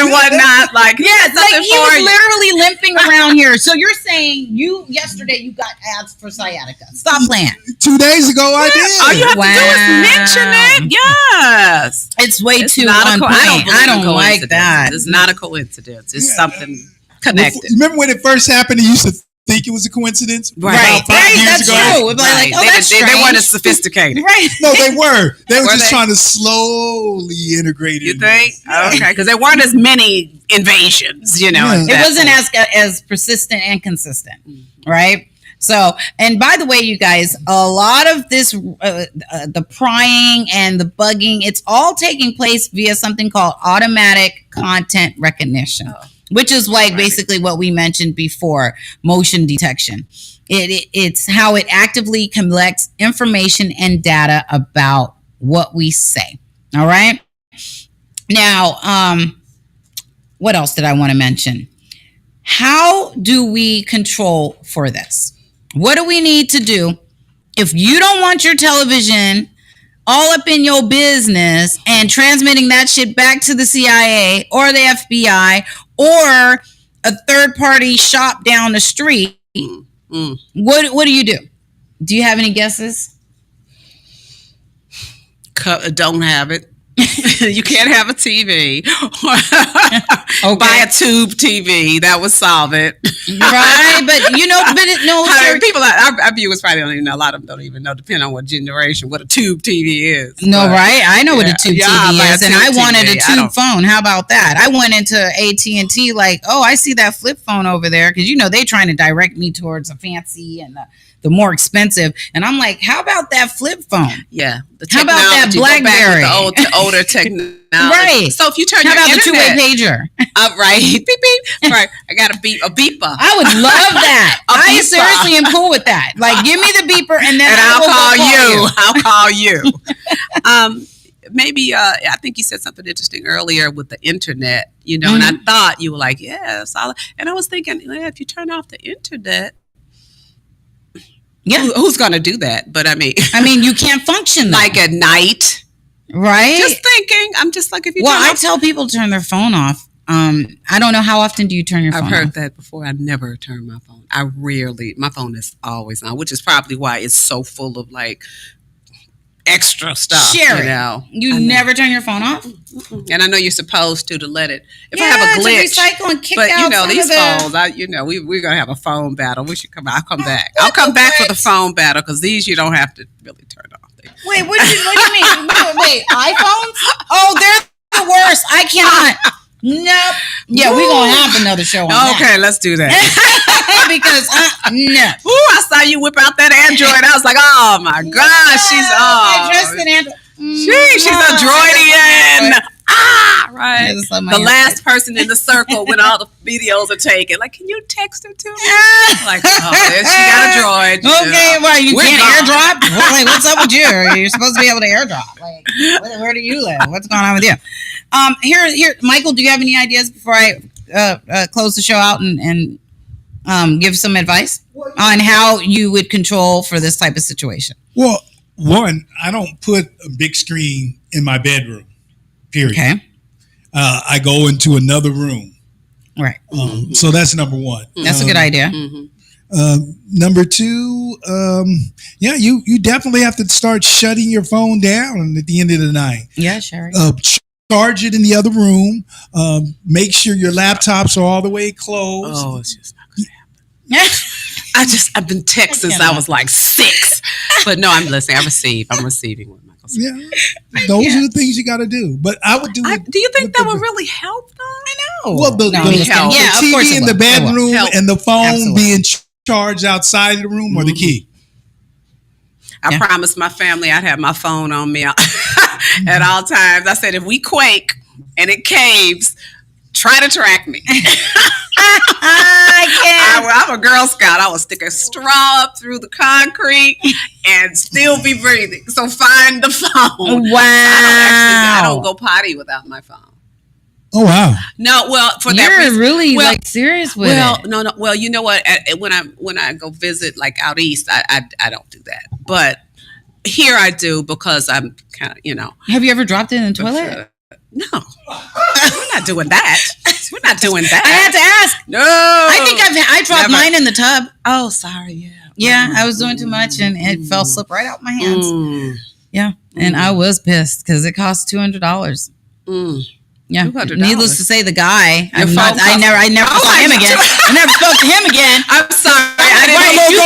and whatnot. Like, he was literally limping around here. So you're saying yesterday you got ads for sciatica. Stop playing. 2 days ago I did. All you have to do is mention it. Yes. It's way too on point. I don't like that. It's not a coincidence. It's something connected. Remember when it first happened, you used to think it was a coincidence? Right. That's true. Right. They weren't as sophisticated. Right. No, they were. They were just trying to slowly integrate it. You think? Okay. Because there weren't as many invasions, It wasn't as persistent and consistent. Right? So, and by the way, you guys, a lot of this, the prying and the bugging, it's all taking place via something called automatic content recognition. which is like basically what we mentioned before, motion detection. It's how it actively collects information and data about what we say. All right. Now, what else did I want to mention? How do we control for this? What do we need to do if you don't want your television all up in your business and transmitting that shit back to the CIA or the FBI or a third party shop down the street? What do you do? Do you have any guesses? Don't have it. You can't have a TV. Okay. Buy a tube TV. That would solve it. Right, but people, our viewers probably don't even know. A lot of them don't even know, depending on what generation, what a tube TV is. No, but, right? I know what a tube TV is, and I wanted a TV. tube phone. How about that? I went into AT&T like, oh, I see that flip phone over there, because they trying to direct me towards a fancy and the more expensive, and I'm like, how about that flip phone? Yeah. How about that BlackBerry? The older technology. Right. So if you turn how your about internet, the two-way pager? Right. Beep beep. Right. I got a beeper. I would love that. I seriously am cool with that. Like, give me the beeper, and then I'll call you. Maybe I think you said something interesting earlier with the internet. And I thought you were like, yes, and I was thinking, if you turn off the internet. Yeah, who's gonna do that? But I mean, you can't function like at night, right? Just thinking. I'm just like, if you. Well, I tell people to turn their phone off. I don't know, how often do you turn your phone off? I've heard that before. I never turn my phone. My phone is always on, which is probably why it's so full of like extra stuff. Share it. You never turn your phone off? And I know you're supposed to let it. If I have a glitch, to recycle and kick but out these phones, we're gonna have a phone battle. We should come. I'll come back. I'll come back for the phone battle, because these you don't have to really turn off. Wait, what do you mean? Wait, iPhones? Oh, they're the worst. I cannot. Nope. Yeah, we're gonna have another show on that. Okay, let's do that. Because no. Ooh, I saw you whip out that Android. I was like, oh my gosh, I dressed an Android. She's a droidian. Right. The last person in the circle when all the videos are taken. Like, can you text her to me? Like, there she got a droid. Okay, well, you can't airdrop? Like, what's up with you? You're supposed to be able to airdrop. Like, where do you live? What's going on with you? Here, Michael, do you have any ideas before I close the show out and give some advice on how you would control for this type of situation? Well, one, I don't put a big screen in my bedroom, period. Okay. I go into another room. Right. So that's number one. That's a good idea. Number two, you definitely have to start shutting your phone down at the end of the night. Yeah, sure. Charge it in the other room. Make sure your laptops are all the way closed. Oh, it's just not gonna happen. I've been texting since I was like 6. But no, I'm listening. I'm receiving what Michael said. Yeah, those are the things you got to do. But I would do it. Do you think that would really help, though? I know. Well, the TV in the bedroom and the phone being charged outside of the room or the key. I promised my family I'd have my phone on me at all times. I said, if we quake and it caves, try to track me. I'm a Girl Scout. I will stick a straw up through the concrete and still be breathing. So find the phone. Wow. I don't go potty without my phone. Oh, wow. No, well, for You're that reason. really like serious with it. No. Well, you know what? When I go visit like out east, I don't do that. But here I do, because I'm kind of, Have you ever dropped it in the toilet? No, we're not doing that. We're not doing that. I had to ask. No, I think I dropped mine in the tub. Oh, sorry. Yeah. Yeah, I was doing too much and it slipped right out my hands. Yeah, and I was pissed because it cost $200. Yeah, $200. Needless to say, the guy I never saw him again. I never spoke to him again. I'm sorry. Your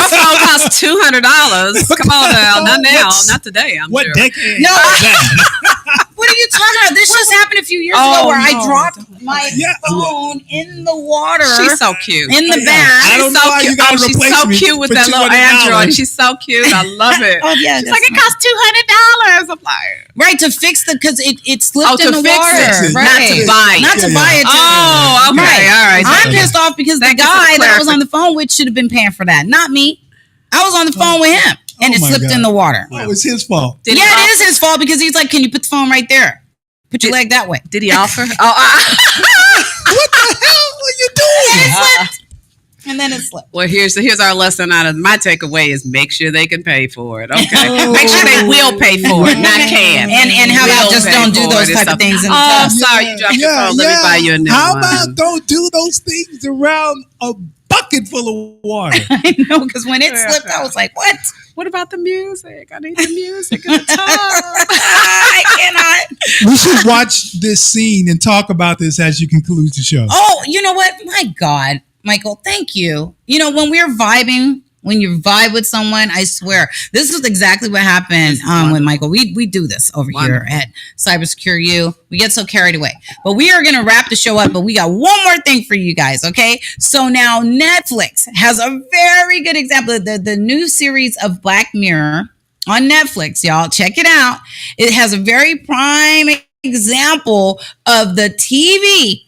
phone costs $200. Come on now, not now, What's- not today. I'm What sure. decade? No. was that? What are you talking about? This just happened a few years Oh, ago where I no. dropped my Yeah. phone in the water. She's so cute. in the Yeah. bath. I don't know why you gotta she's replace so me cute with for that little $200. Android. She's so cute. I love it. Oh yeah, She's that's like, it nice. costs $200. I'm like, Right, to fix because it slipped Oh, to in the fix water. it, Right. not to buy it. Not to Yeah, buy yeah. it. oh, okay, Right. all right. I'm pissed off because the Thank you for guy the that I was on the phone with should have been paying for that, not me. I was on the phone with him, and Oh it my slipped God. in the water. Oh, it's his fault. Did he Yeah, it offer- is his fault because he's like, "Can you put the phone right there? Put your leg that way." Did he offer? What the hell are you doing? And then it slipped. Well, here's our lesson out of my takeaway is make sure they can pay for it. Okay, Oh. make sure they will pay for it, not can. And how about Will just pay don't do for those it type and of stuff. things in the Oh, tub? I'm sorry, you dropped your phone. Let me buy you a new How one. about don't do those things around a bucket full of water? I know, because when it slipped, I was like, "What? What about the music? I need the music in the tub. I cannot." We should watch this scene and talk about this as you conclude the show. Oh, you know what? My God, Michael, thank you. You know, when we're vibing, when you vibe with someone, I swear, this is exactly what happened with Michael. We do this over here at CyberSecureyou. We get so carried away. But we are going to wrap the show up, but we got one more thing for you guys, okay? So now Netflix has a very good example. The new series of Black Mirror on Netflix, y'all. Check it out. It has a very prime example of the TV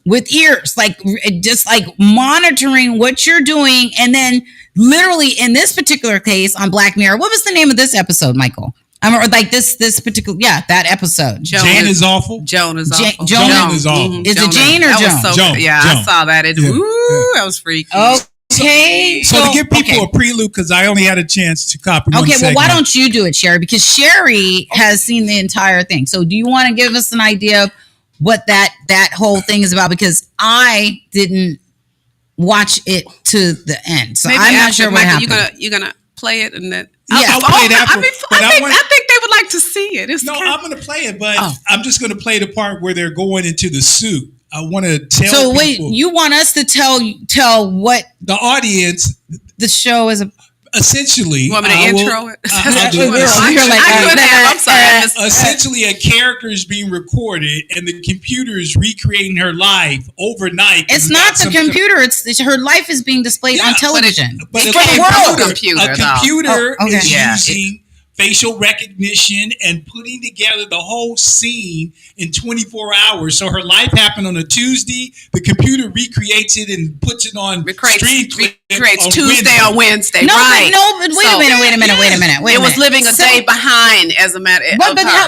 with ears, like just like monitoring what you're doing. And then literally in this particular case on Black Mirror, what was the name of this episode, Michael? Or like this particular, that episode. Jane is awful. Joan is Ja- awful. Joan is awful. Is it Jane or that Joan? Was so Joan, good. Yeah, Joan. I saw that. It, Yeah, Ooh, that was freaky. Okay. So to give people okay. a prelude, because I only had a chance to copy one Okay, well, segment. why don't you do it, Sherry? Because Sherry has seen the entire thing. So do you want to give us an idea of what that whole thing is about? Because I didn't watch it to the end. So Maybe I'm not after, sure what Michael, happened. you're gonna play it and then Yeah. I'll play it after, but I I think they would like to see it. It's No, kind I'm going to play it, but Oh. I'm just going to play the part where they're going into the suit. I want to tell So wait, people, you want us to tell what the audience, the show is about? essentially. You want me to I will- intro it? I'll do We're it. here like, I couldn't have. I'm sorry. I missed- Essentially, a character is being recorded, and the computer is recreating her life overnight. It's not the computer. It's her life is being displayed Yeah, on but television. But It's a for the world. computer, a computer though. Oh, okay. is Yeah, using facial recognition and putting together the whole scene in 24 hours. So her life happened on a Tuesday. The computer recreates it and puts it on stream clip Recreates on Tuesday on Wednesday. No, right. but wait a minute. It was living a day behind, as a matter of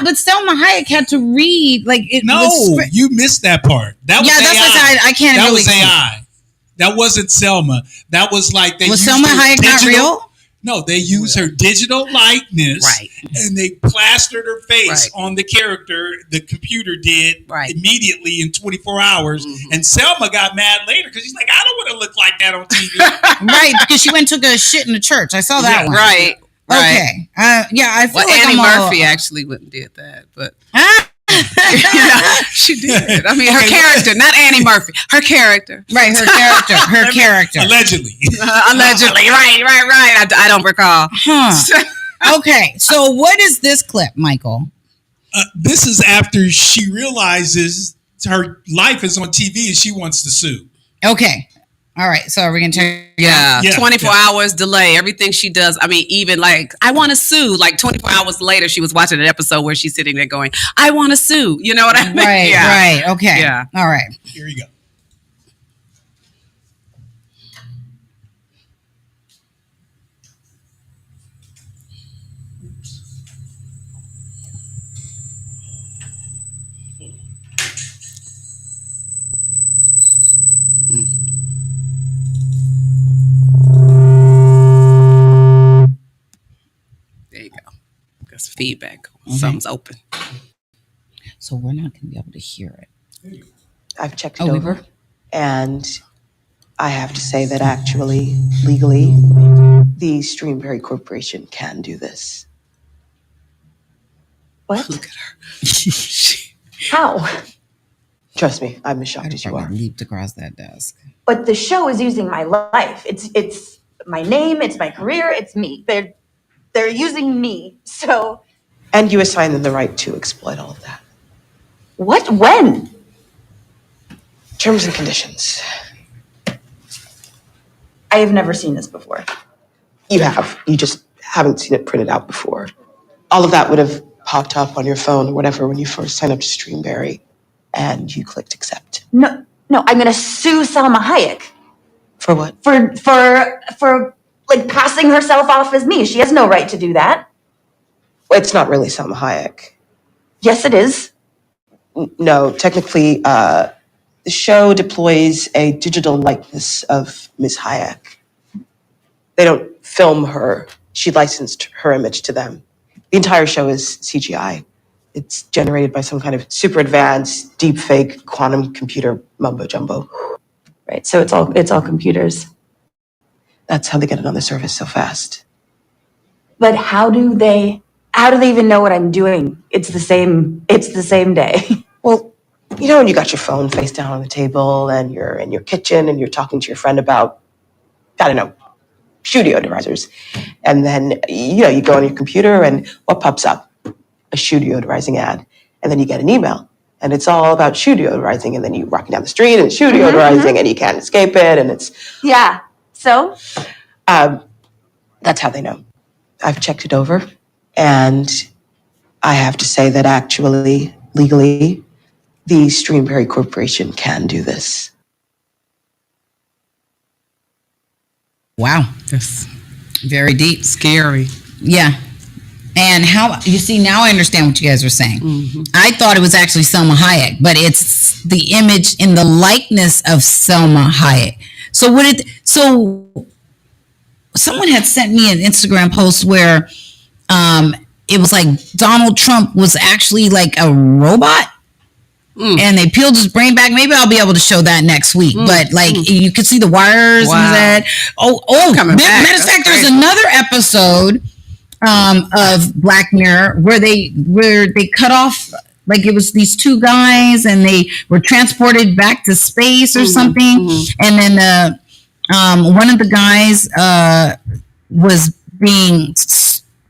But Selma Hayek had to read like it. No, was, you missed that part. That was yeah, that's AI. what I can't That really. was AI. That wasn't Selma. That was like they Was used Selma her Hayek not digital- real? No, they used her digital likeness, Right. and they plastered her face Right. on the character. The computer did Right. immediately in 24 hours, Mhm. and Selma got mad later because she's like, "I don't want to look like that on TV." Right, because she went and took a shit in the church. I saw that Yeah, one. Right. Okay. Yeah, I feel Well, like Annie I'm Murphy actually wouldn't did that, but Huh? she did. I mean, her Okay, character, not Annie Murphy, her character. Right, her character. Allegedly. Allegedly, right. I don't recall. Huh. Okay, so what is this clip, Michael? This is after she realizes her life is on TV and she wants to sue. Okay. All right, so are we going to check? Yeah, Yeah, 24 yeah. hours delay. Everything she does. I mean, even like, I want to sue. Like 24 hours later, she was watching an episode where she's sitting there going, I want to sue. You know what I mean? Right, Yeah. right. Okay. Yeah. All right. Here you go. There you go. That's feedback. Something's open. So we're not going to be able to hear it. I've checked it Oh, we over, were? and I have to say that actually, legally, the Streamberry Corporation can do this. What? Look at her. How? Trust me, I'm as I shocked as just you are. leaped across that desk. But the show is using my life. It's my name, it's my career, it's me. They're using me. So And you assign them the right to exploit all of that. what? When? Terms and conditions. I have never seen this before. You have. You just haven't seen it printed out before. All of that would have popped up on your phone or whatever when you first signed up to Streamberry, and you clicked accept. No, I'm gonna sue Salma Hayek For what? for like passing herself off as me. She has no right to do that. It's not really Salma Hayek. Yes, it is. No, technically, the show deploys a digital likeness of Ms. Hayek. They don't film her. She licensed her image to them. The entire show is CGI. It's generated by some kind of super advanced, deep fake quantum computer mumbo jumbo. Right. So it's all computers. That's how they get it on the surface so fast. But how do they even know what I'm doing? It's the same day. Well, you know when you got your phone face down on the table and you're in your kitchen and you're talking to your friend about, I don't know, shoe deodorizers. And then, you go on your computer and what pops up? A shoe deodorizing ad. And then you get an email and it's all about shoe deodorizing. And then you're walking down the street and shoe deodorizing and you can't escape it. And it's... Yeah. So? That's how they know. I've checked it over and I have to say that actually, legally, the Streamberry Corporation can do this. Wow. That's Very deep. scary. Yeah. And how, you see, now I understand what you guys are saying. I thought it was actually Selma Hayek, but it's the image in the likeness of Selma Hayek. So someone had sent me an Instagram post where it was like Donald Trump was actually like a robot. And they peeled his brain back. Maybe I'll be able to show that next week. But like you could see the wires and that. Matter of fact, there's another episode of Black Mirror where they cut off, like it was these two guys and they were transported back to space or something. And then one of the guys was being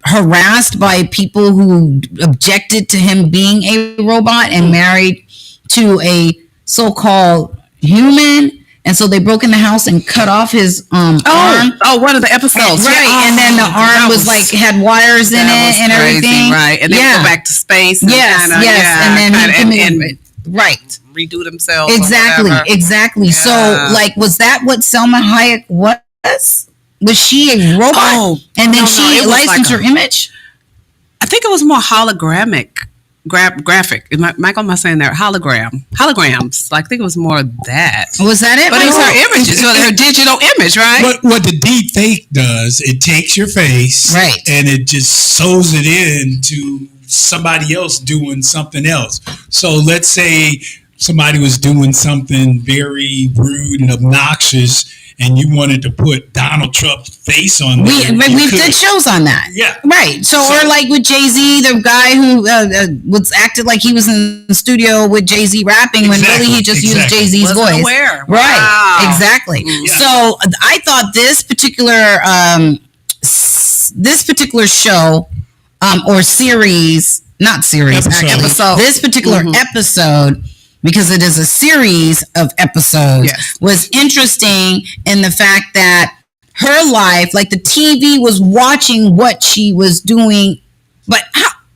harassed by people who objected to him being a robot and married to a so-called human, and so they broke in the house and cut off his arm. One of the episodes, right? And then the arm was like had wires in it and crazy, everything, right? And they go back to space. And yes, and then right, redo themselves. Exactly. Yeah. So, like, was that what Selma Hayek was? Was she a robot? And then she licensed her image? I think it was more hologramic. Graphic. Am I saying that? Holograms. Like, I think it was more of that. Was that it? But it was her images, her digital image, right? What the deep fake does, it takes your face, right, and it just sews it into somebody else doing something else. So let's say somebody was doing something very rude and obnoxious, and you wanted to put Donald Trump's face on there. We did shows on that. Yeah. Right. So or like with Jay-Z, the guy who was acted like he was in the studio with Jay-Z rapping when really he just used Jay-Z's voice. Aware. Right. Wow. Exactly. Yeah. So I thought this particular show or series, not series, episode. This particular episode, because it is a series of episodes, was interesting in the fact that her life, like the TV was watching what she was doing, but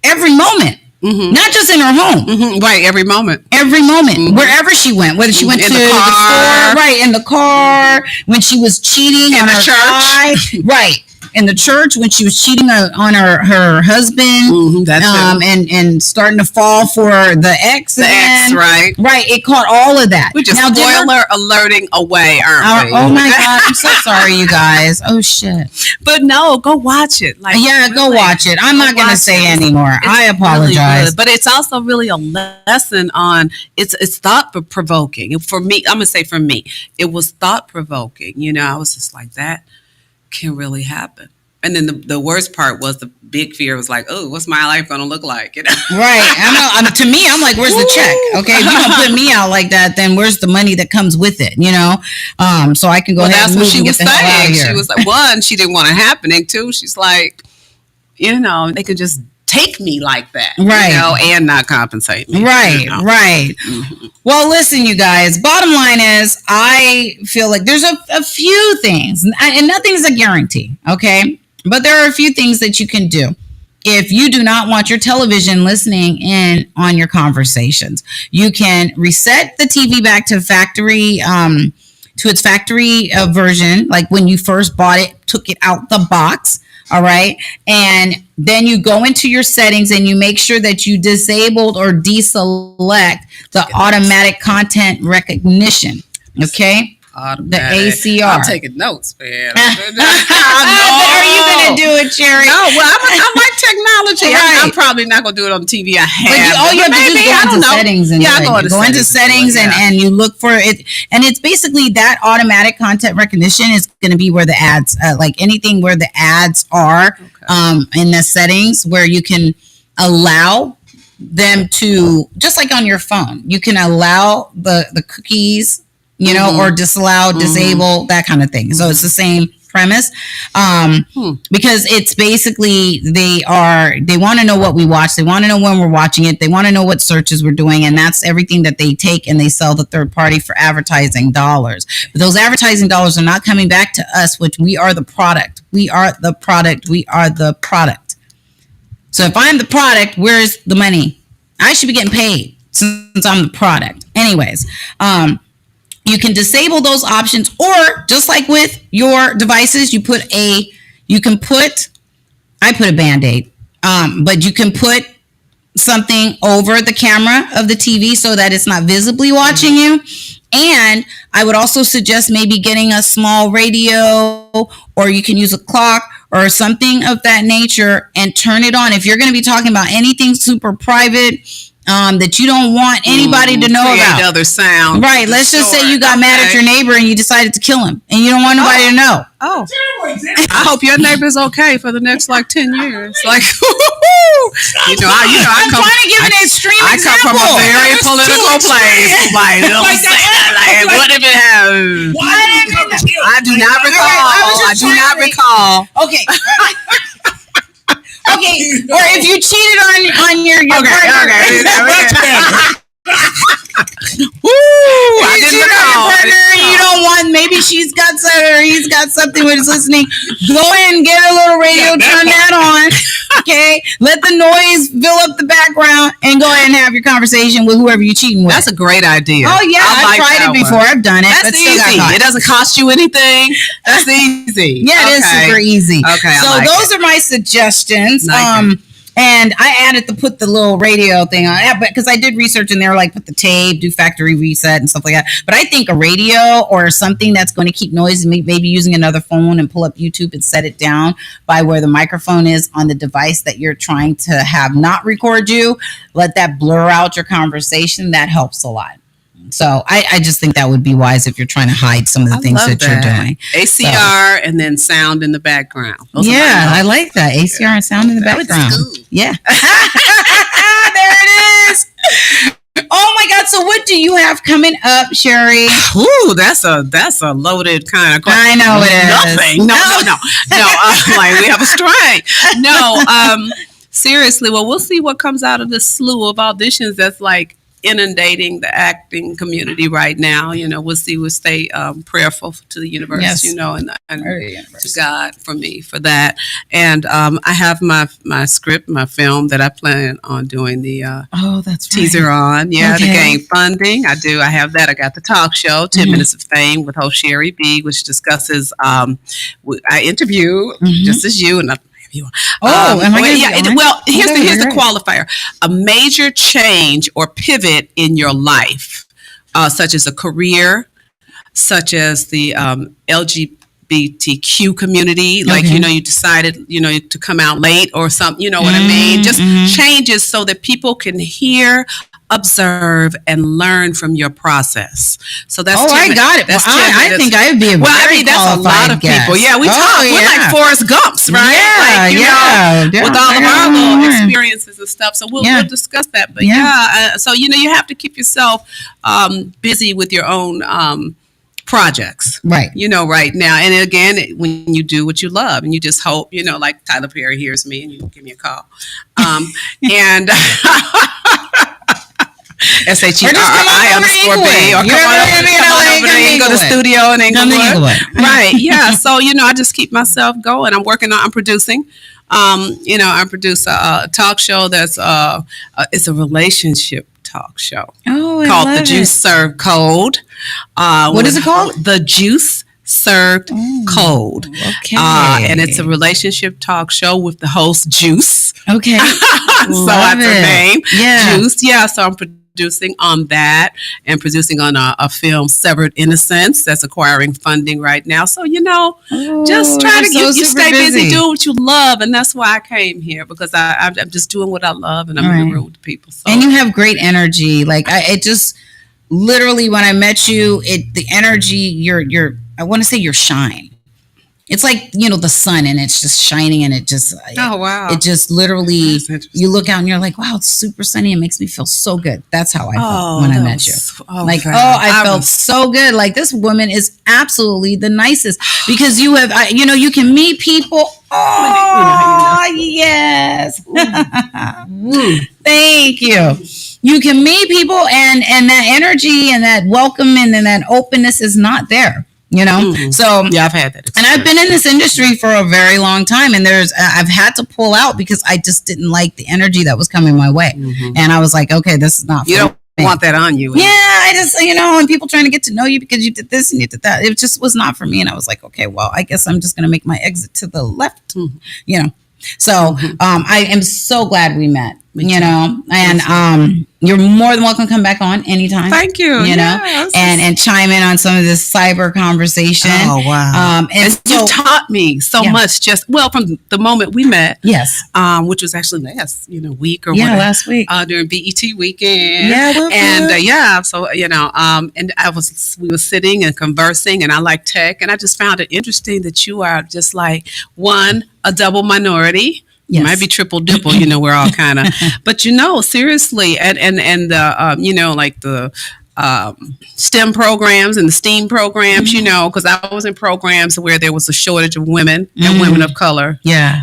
every moment. Not just in her home. Right, every moment. Wherever she went, whether she went to the store, right, in the car, when she was cheating in on the her church. right. In the church when she was cheating on her husband, and starting to fall for the ex. Right. It caught all of that. We're just spoiler alerting away, aren't we? Oh my God! I'm so sorry, you guys. Oh shit! But no, go watch it. Like, go watch it. I'm not gonna say anymore. I apologize. Really, but it's also really a lesson on it's thought provoking. For me, I'm gonna say for me, it was thought provoking. I was just like that can really happen. And then the worst part was the big fear was like, oh, what's my life going to look like? You know? Right. To me, I'm like, where's the check? Okay. If you don't put me out like that, then where's the money that comes with it? You know? So I can go ahead and move and get the hell out of here. She was like, one, she didn't want it happening. Two, she's like, you know, they could just take me like that, right? You know, and not compensate me, right? You know? Right. Mm-hmm. Well, listen, you guys. Bottom line is, I feel like there's a few things, and nothing's a guarantee, okay? But there are a few things that you can do if you do not want your television listening in on your conversations. You can reset the TV back to factory. To its factory version, like when you first bought it, took it out the box. All right. And then you go into your settings and you make sure that you disabled or deselect the automatic content recognition. Okay. The ACR. I'm taking notes, man. Are you going to do it, Cherry? No, well, I like technology. Right. I'm probably not going to do it on TV. I have. All you have to do is go into settings. And go into settings and you look for it. And it's basically that automatic content recognition is going to be where the ads, like anything where the ads are in the settings, where you can allow them to, just like on your phone, you can allow the cookies, you know, or disallow, disable, that kind of thing. So it's the same premise, because it's basically they want to know what we watch. They want to know when we're watching it. They want to know what searches we're doing, and that's everything that they take and they sell the third party for advertising dollars. But those advertising dollars are not coming back to us, which we are the product. We are the product. We are the product. So if I'm the product, where's the money? I should be getting paid since I'm the product. Anyways, you can disable those options, or just like with your devices, I put a Band-Aid, but you can put something over the camera of the TV so that it's not visibly watching you. And I would also suggest maybe getting a small radio, or you can use a clock or something of that nature and turn it on. If you're going to be talking about anything super private, that you don't want anybody to know about. Other sound. Right. Let's just say you got mad at your neighbor and you decided to kill him and you don't want nobody to know. Oh. I hope your neighbor's okay for the next 10 years. Like, I'm trying to give an extreme example. I come from a very political place. What if it happened? I do not recall. Okay. Okay, or if you cheated on your partner. I didn't recall. You don't want, maybe she's got something or he's got something when he's listening. Go ahead and get a little radio, turn that on. Okay, let the noise fill up the background and go ahead and have your conversation with whoever you're cheating with. That's a great idea. Oh yeah, I've tried it before. I've done it. That's easy. It doesn't cost you anything. That's easy. Yeah, it is super easy. Okay, so those are my suggestions. And I added to put the little radio thing on, but because I did research in there, like put the tape, do factory reset and stuff like that. But I think a radio or something that's going to keep noise, maybe using another phone and pull up YouTube and set it down by where the microphone is on the device that you're trying to have not record you. Let that blur out your conversation. That helps a lot. So I just think that would be wise if you're trying to hide some of the things that you're doing. ACR and then sound in the background. I like that. ACR and sound in the background. Yeah. There it is. Oh my God. So what do you have coming up, Sherry? Ooh, that's a loaded kind of question. I know it is. Nothing. No. Like we have a strike. No. Seriously. Well, we'll see what comes out of this slew of auditions that's like inundating the acting community right now. You know, we'll see. We'll stay prayerful to the universe, yes. You know, and to God for me for that. And I have my script, my film that I plan on doing the teaser on. Yeah, okay. To gain funding. I have that. I got the talk show, 10 Minutes of Fame with host Sherry B, which discusses, I interview just as you, and here's the qualifier. A major change or pivot in your life, such as a career, such as the LGBTQ community, like, you know, you decided, you know, to come out late or something, you know what I mean? Just changes so that people can hear observe, and learn from your process. So that's I got it. That's I think I would be a very that's a lot of guest. people. Yeah, we're like Forrest Gumps, right? Yeah, like, with all of our little experiences and stuff. So we'll discuss that. But so you have to keep yourself busy with your own projects, right? Right now. And again, when you do what you love, and you just hope, like Tyler Perry hears me and you give me a call, and SHERRI_B, or come on over there and go to the studio in Inglewood. Right, yeah. So, I just keep myself going. I'm producing. I produce a talk show that's it's a relationship talk show called The Juice Served Code. What is it called? The Juice Served Code. Okay. And it's a relationship talk show with the host Juice. Okay. So that's her name. Yeah. Juice. Yeah. So I'm producing on that and producing on a film, Severed Innocence, that's acquiring funding right now. So, just try to you stay busy, do what you love. And that's why I came here, because I'm just doing what I love, and I'm in the room with people. So. And you have great energy. Like it just literally, when I met you, the energy, I want to say your shine. It's like, the sun, and it's just shining, and it just, it just literally, you look out and you're like, wow, it's super sunny. It makes me feel so good. That's how I felt when I met you. I felt so good. Like, this woman is absolutely the nicest, because you have, you can meet people. Oh, yes. Thank you. You can meet people, and that energy and that welcome and that openness is not there. So yeah, I've had that experience. And I've been in this industry for a very long time, and I've had to pull out because I just didn't like the energy that was coming my way. And I was like, okay, this is not for you don't me. Want that on you. Yeah, I just, and people trying to get to know you because you did this and you did that. It just was not for me. And I was like, okay, well, I guess I'm just going to make my exit to the left, So I am so glad we met, and you're more than welcome to come back on anytime. Thank you. And chime in on some of this cyber conversation. Oh, wow. And you taught me so much from the moment we met. Yes. Which was actually last, week or whatever. Last week. During BET weekend. Yeah. And so, and we were sitting and conversing, and I like tech, and I just found it interesting that you are just like a double minority. Yes. It might be triple dipple, we're all kind of, but seriously, and like the STEM programs and the STEAM programs, because I was in programs where there was a shortage of women and women of color,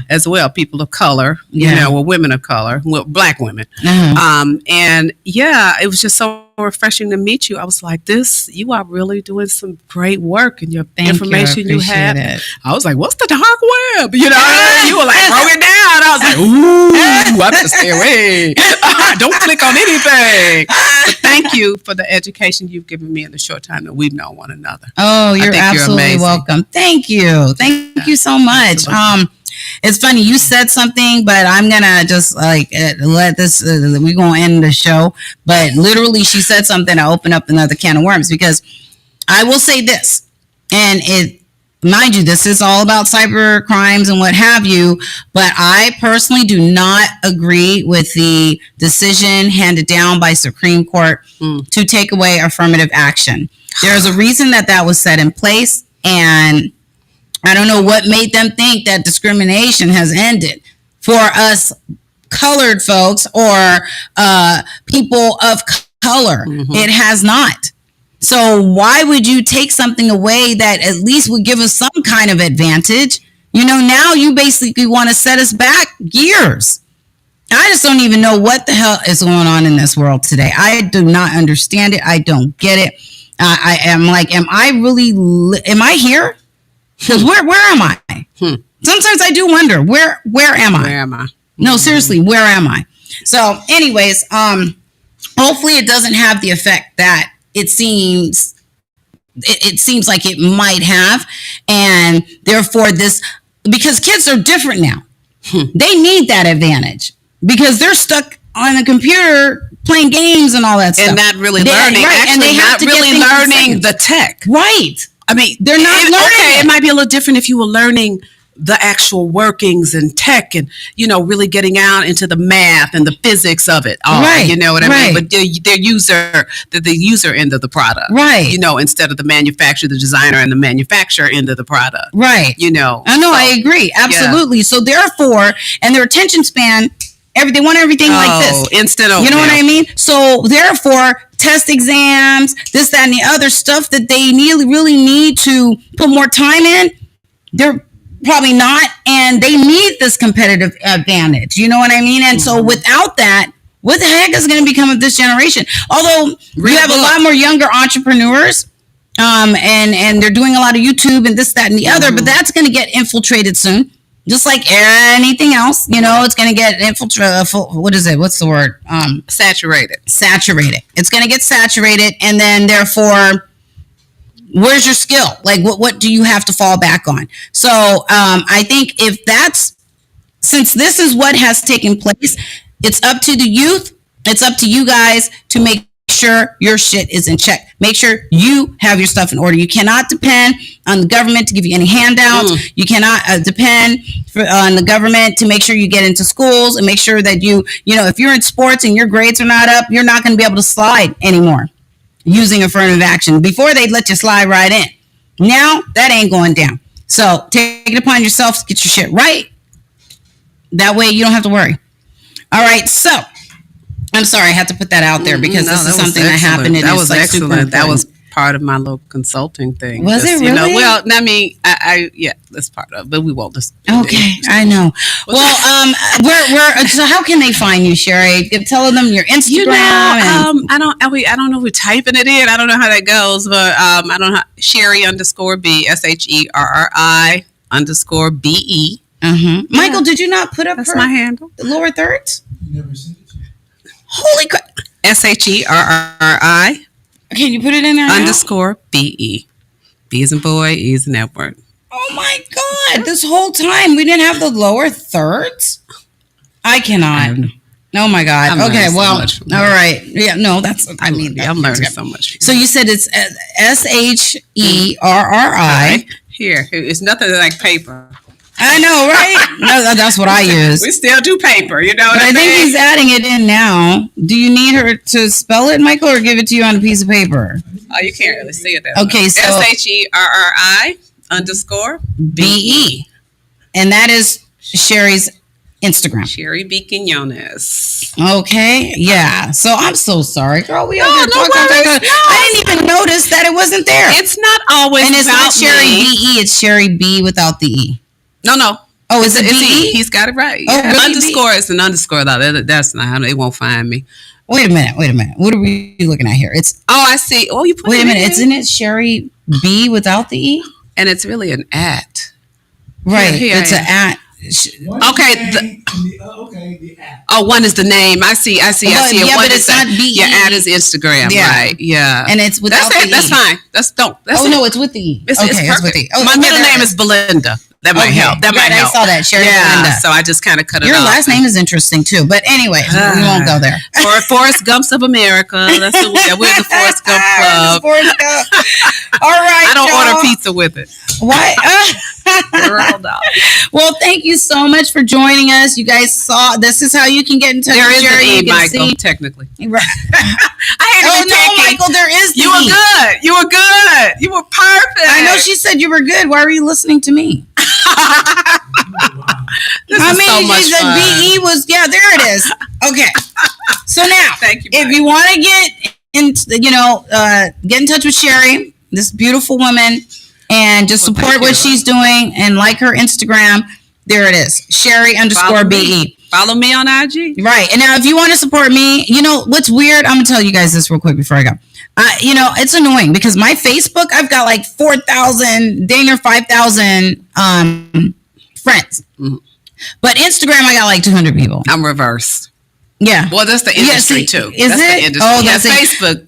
as well, people of color, women of color, Black women, and it was just so refreshing to meet you. I was like, you are really doing some great work, and your information you have. I was like, what's the dark web? You were like, broke it down. I was like, ooh, I better stay away. Don't click on anything. But thank you for the education you've given me in the short time that we've known one another. Oh, you're absolutely welcome. Thank you. Thank you so much. It's funny, you said something, but I'm gonna just let this. We're gonna end the show. But literally, she said something to open up another can of worms, because I will say this, and mind you, this is all about cyber crimes and what have you. But I personally do not agree with the decision handed down by Supreme Court to take away affirmative action. There's a reason that was set in place, and I don't know what made them think that discrimination has ended for us colored folks or people of color. It has not. So why would you take something away that at least would give us some kind of advantage? Now you basically want to set us back years. I just don't even know what the hell is going on in this world today. I do not understand it. I don't get it. I am like, am I here? Because where am I? Sometimes I do wonder, where am I? Where am I? No, seriously, where am I? So anyways, hopefully it doesn't have the effect that it seems like it might have. And therefore because kids are different now. They need that advantage because they're stuck on a computer playing games and all that stuff. And not really learning. Right, actually, and they have not really learning the tech. Right. I mean, they're not learning. Okay, it might be a little different if you were learning the actual workings and tech and, really getting out into the math and the physics of it all, Right, you know what I right. mean? But they're the user end of the product. Right. Instead of the manufacturer, the designer, and the manufacturer end of the product. Right. I know, I agree. Absolutely. So therefore, and their attention span, they want everything like this. Instant oatmeal. You know what I mean? So therefore, test exams, this, that, and the other stuff that they really need to put more time in, they're probably not, and they need this competitive advantage. You know what I mean? And so without that, what the heck is going to become of this generation? Although we have a lot more younger entrepreneurs, and they're doing a lot of YouTube and this, that, and the other, but that's going to get infiltrated soon. Just like anything else, it's going to get infiltrated. What is it? What's the word? Saturated. Saturated. It's going to get saturated, and then therefore, where's your skill? Like, what do you have to fall back on? So, I think since this is what has taken place, it's up to the youth. It's up to you guys to make sure your shit is in check. Make sure you have your stuff in order. You cannot depend on the government to give you any handouts. You cannot depend on the government to make sure you get into schools and make sure that if you're in sports and your grades are not up, you're not going to be able to slide anymore using affirmative action. Before, they'd let you slide right in. Now, that ain't going down. So take it upon yourself to get your shit right. That way you don't have to worry. All right, so I'm sorry, I had to put that out there because this is something that happened. And that it's was like excellent. That was part of my little consulting thing. Was it really? That's part of it, but we won't just. Okay, I know. Well, so how can they find you, Sherry? Tell them your Instagram. I don't know if we're typing it in. I don't know how that goes, but I don't know. Sherry_B, SHERRI_BE. Michael, did you not put up That's my handle. The lower thirds? You never sent it to me. Holy crap. SHERRI Can you put it in there now? _BE. B is in boy, E is in Edward. Oh my God. This whole time we didn't have the lower thirds? I cannot. Oh my God. Okay, well, all right. Yeah, no, I'm learning so much. So you said it's SHERRI. Here, it's nothing like paper. I know, right? No, that's what I use. We still do paper, you know what But I I mean? think he's adding it in now. Do you need her to spell it, Michael, or give it to you on a piece of paper? Oh, you can't really see it. Okay, so SHERRI_BE. And that is Sherry's Instagram. Sherry B. Quinones. Okay, yeah. So I'm so sorry, girl. We No worries. I didn't even notice that it wasn't there. It's not always And it's about not Sherry me. BE, it's Sherry B without the E. No. Oh, is it It's BE? E. He's got it right. Oh, really? Underscore is an underscore though. That's not. They won't find me. Wait a minute. What are we looking at here? It's I see. Oh, you put wait it a minute. in. Isn't it Sherry B without the E? And it's really an at. Right. Here, it's an at. Okay, The app. Oh, one is the name. I see. I see. Yeah, One but is it's not BE. Your ad is Instagram, Yeah. right? Yeah. And it's without That's the it. That's E. fine. That's No, it's with the E. It's okay, it's with perfect. the E. Oh, My okay, middle there name it is Belinda. That might Okay. help. That Right, might help. I saw that. Sherry Belinda. So I just kind of cut it Your off. last name is interesting too. But anyway, we won't go there. For Forrest Gumps of America. That's we're the Forrest Gump Club. Forrest Gump. All right. I don't y'all. order pizza with it. Why? Hold on. Well, thank you so much for joining us. You guys saw this is how you can get in touch There with is Sherry. an E, You can Michael, see- technically. Right. I had to Oh be no, picky. Michael, there is the You were E. good. You were good. You were perfect. I know she said you were good. Why were you listening to me? This I is mean, so she much said fun. BE was there it is. Okay. So now, Thank you, if Mike. you want to get in touch with Sherry, this beautiful woman, and just Well, support thank what you. she's doing and like her Instagram, there it is. Sherry_BE. me. Follow me on IG. Right. And now if you want to support me, what's weird? I'm going to tell you guys this real quick before I go. It's annoying because my Facebook, I've got like 4,000, dang near 5,000 friends. Mhm. But Instagram, I got like 200 people. I'm reversed. Yeah. Well, that's the industry too. Is that's it? The industry. Oh, Yeah, that's it. Facebook.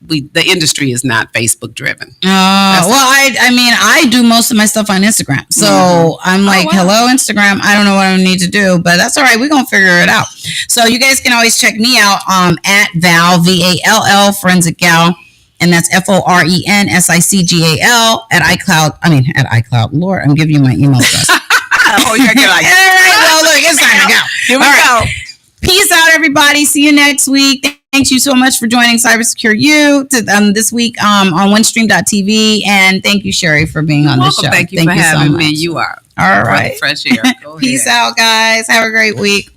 The industry is not Facebook driven. Well, I do most of my stuff on Instagram. So I'm like, wow. hello, Instagram. I don't know what I need to do, but that's all right. We're going to figure it out. So you guys can always check me out at Val, VALL, Forensic Gal. And that's FORENSICGAL at iCloud. Lord, I'm giving you my email address. Oh, you're like, All right, well, look, it's time to go. here we go. Peace out, everybody. See you next week. Thank you so much for joining CyberSecureyou this week on OneStream.tv. And thank you, Sherry, for being on the show. Thank you for having me. You are all right. fresh air. Go Peace ahead. out, guys. Have a great week.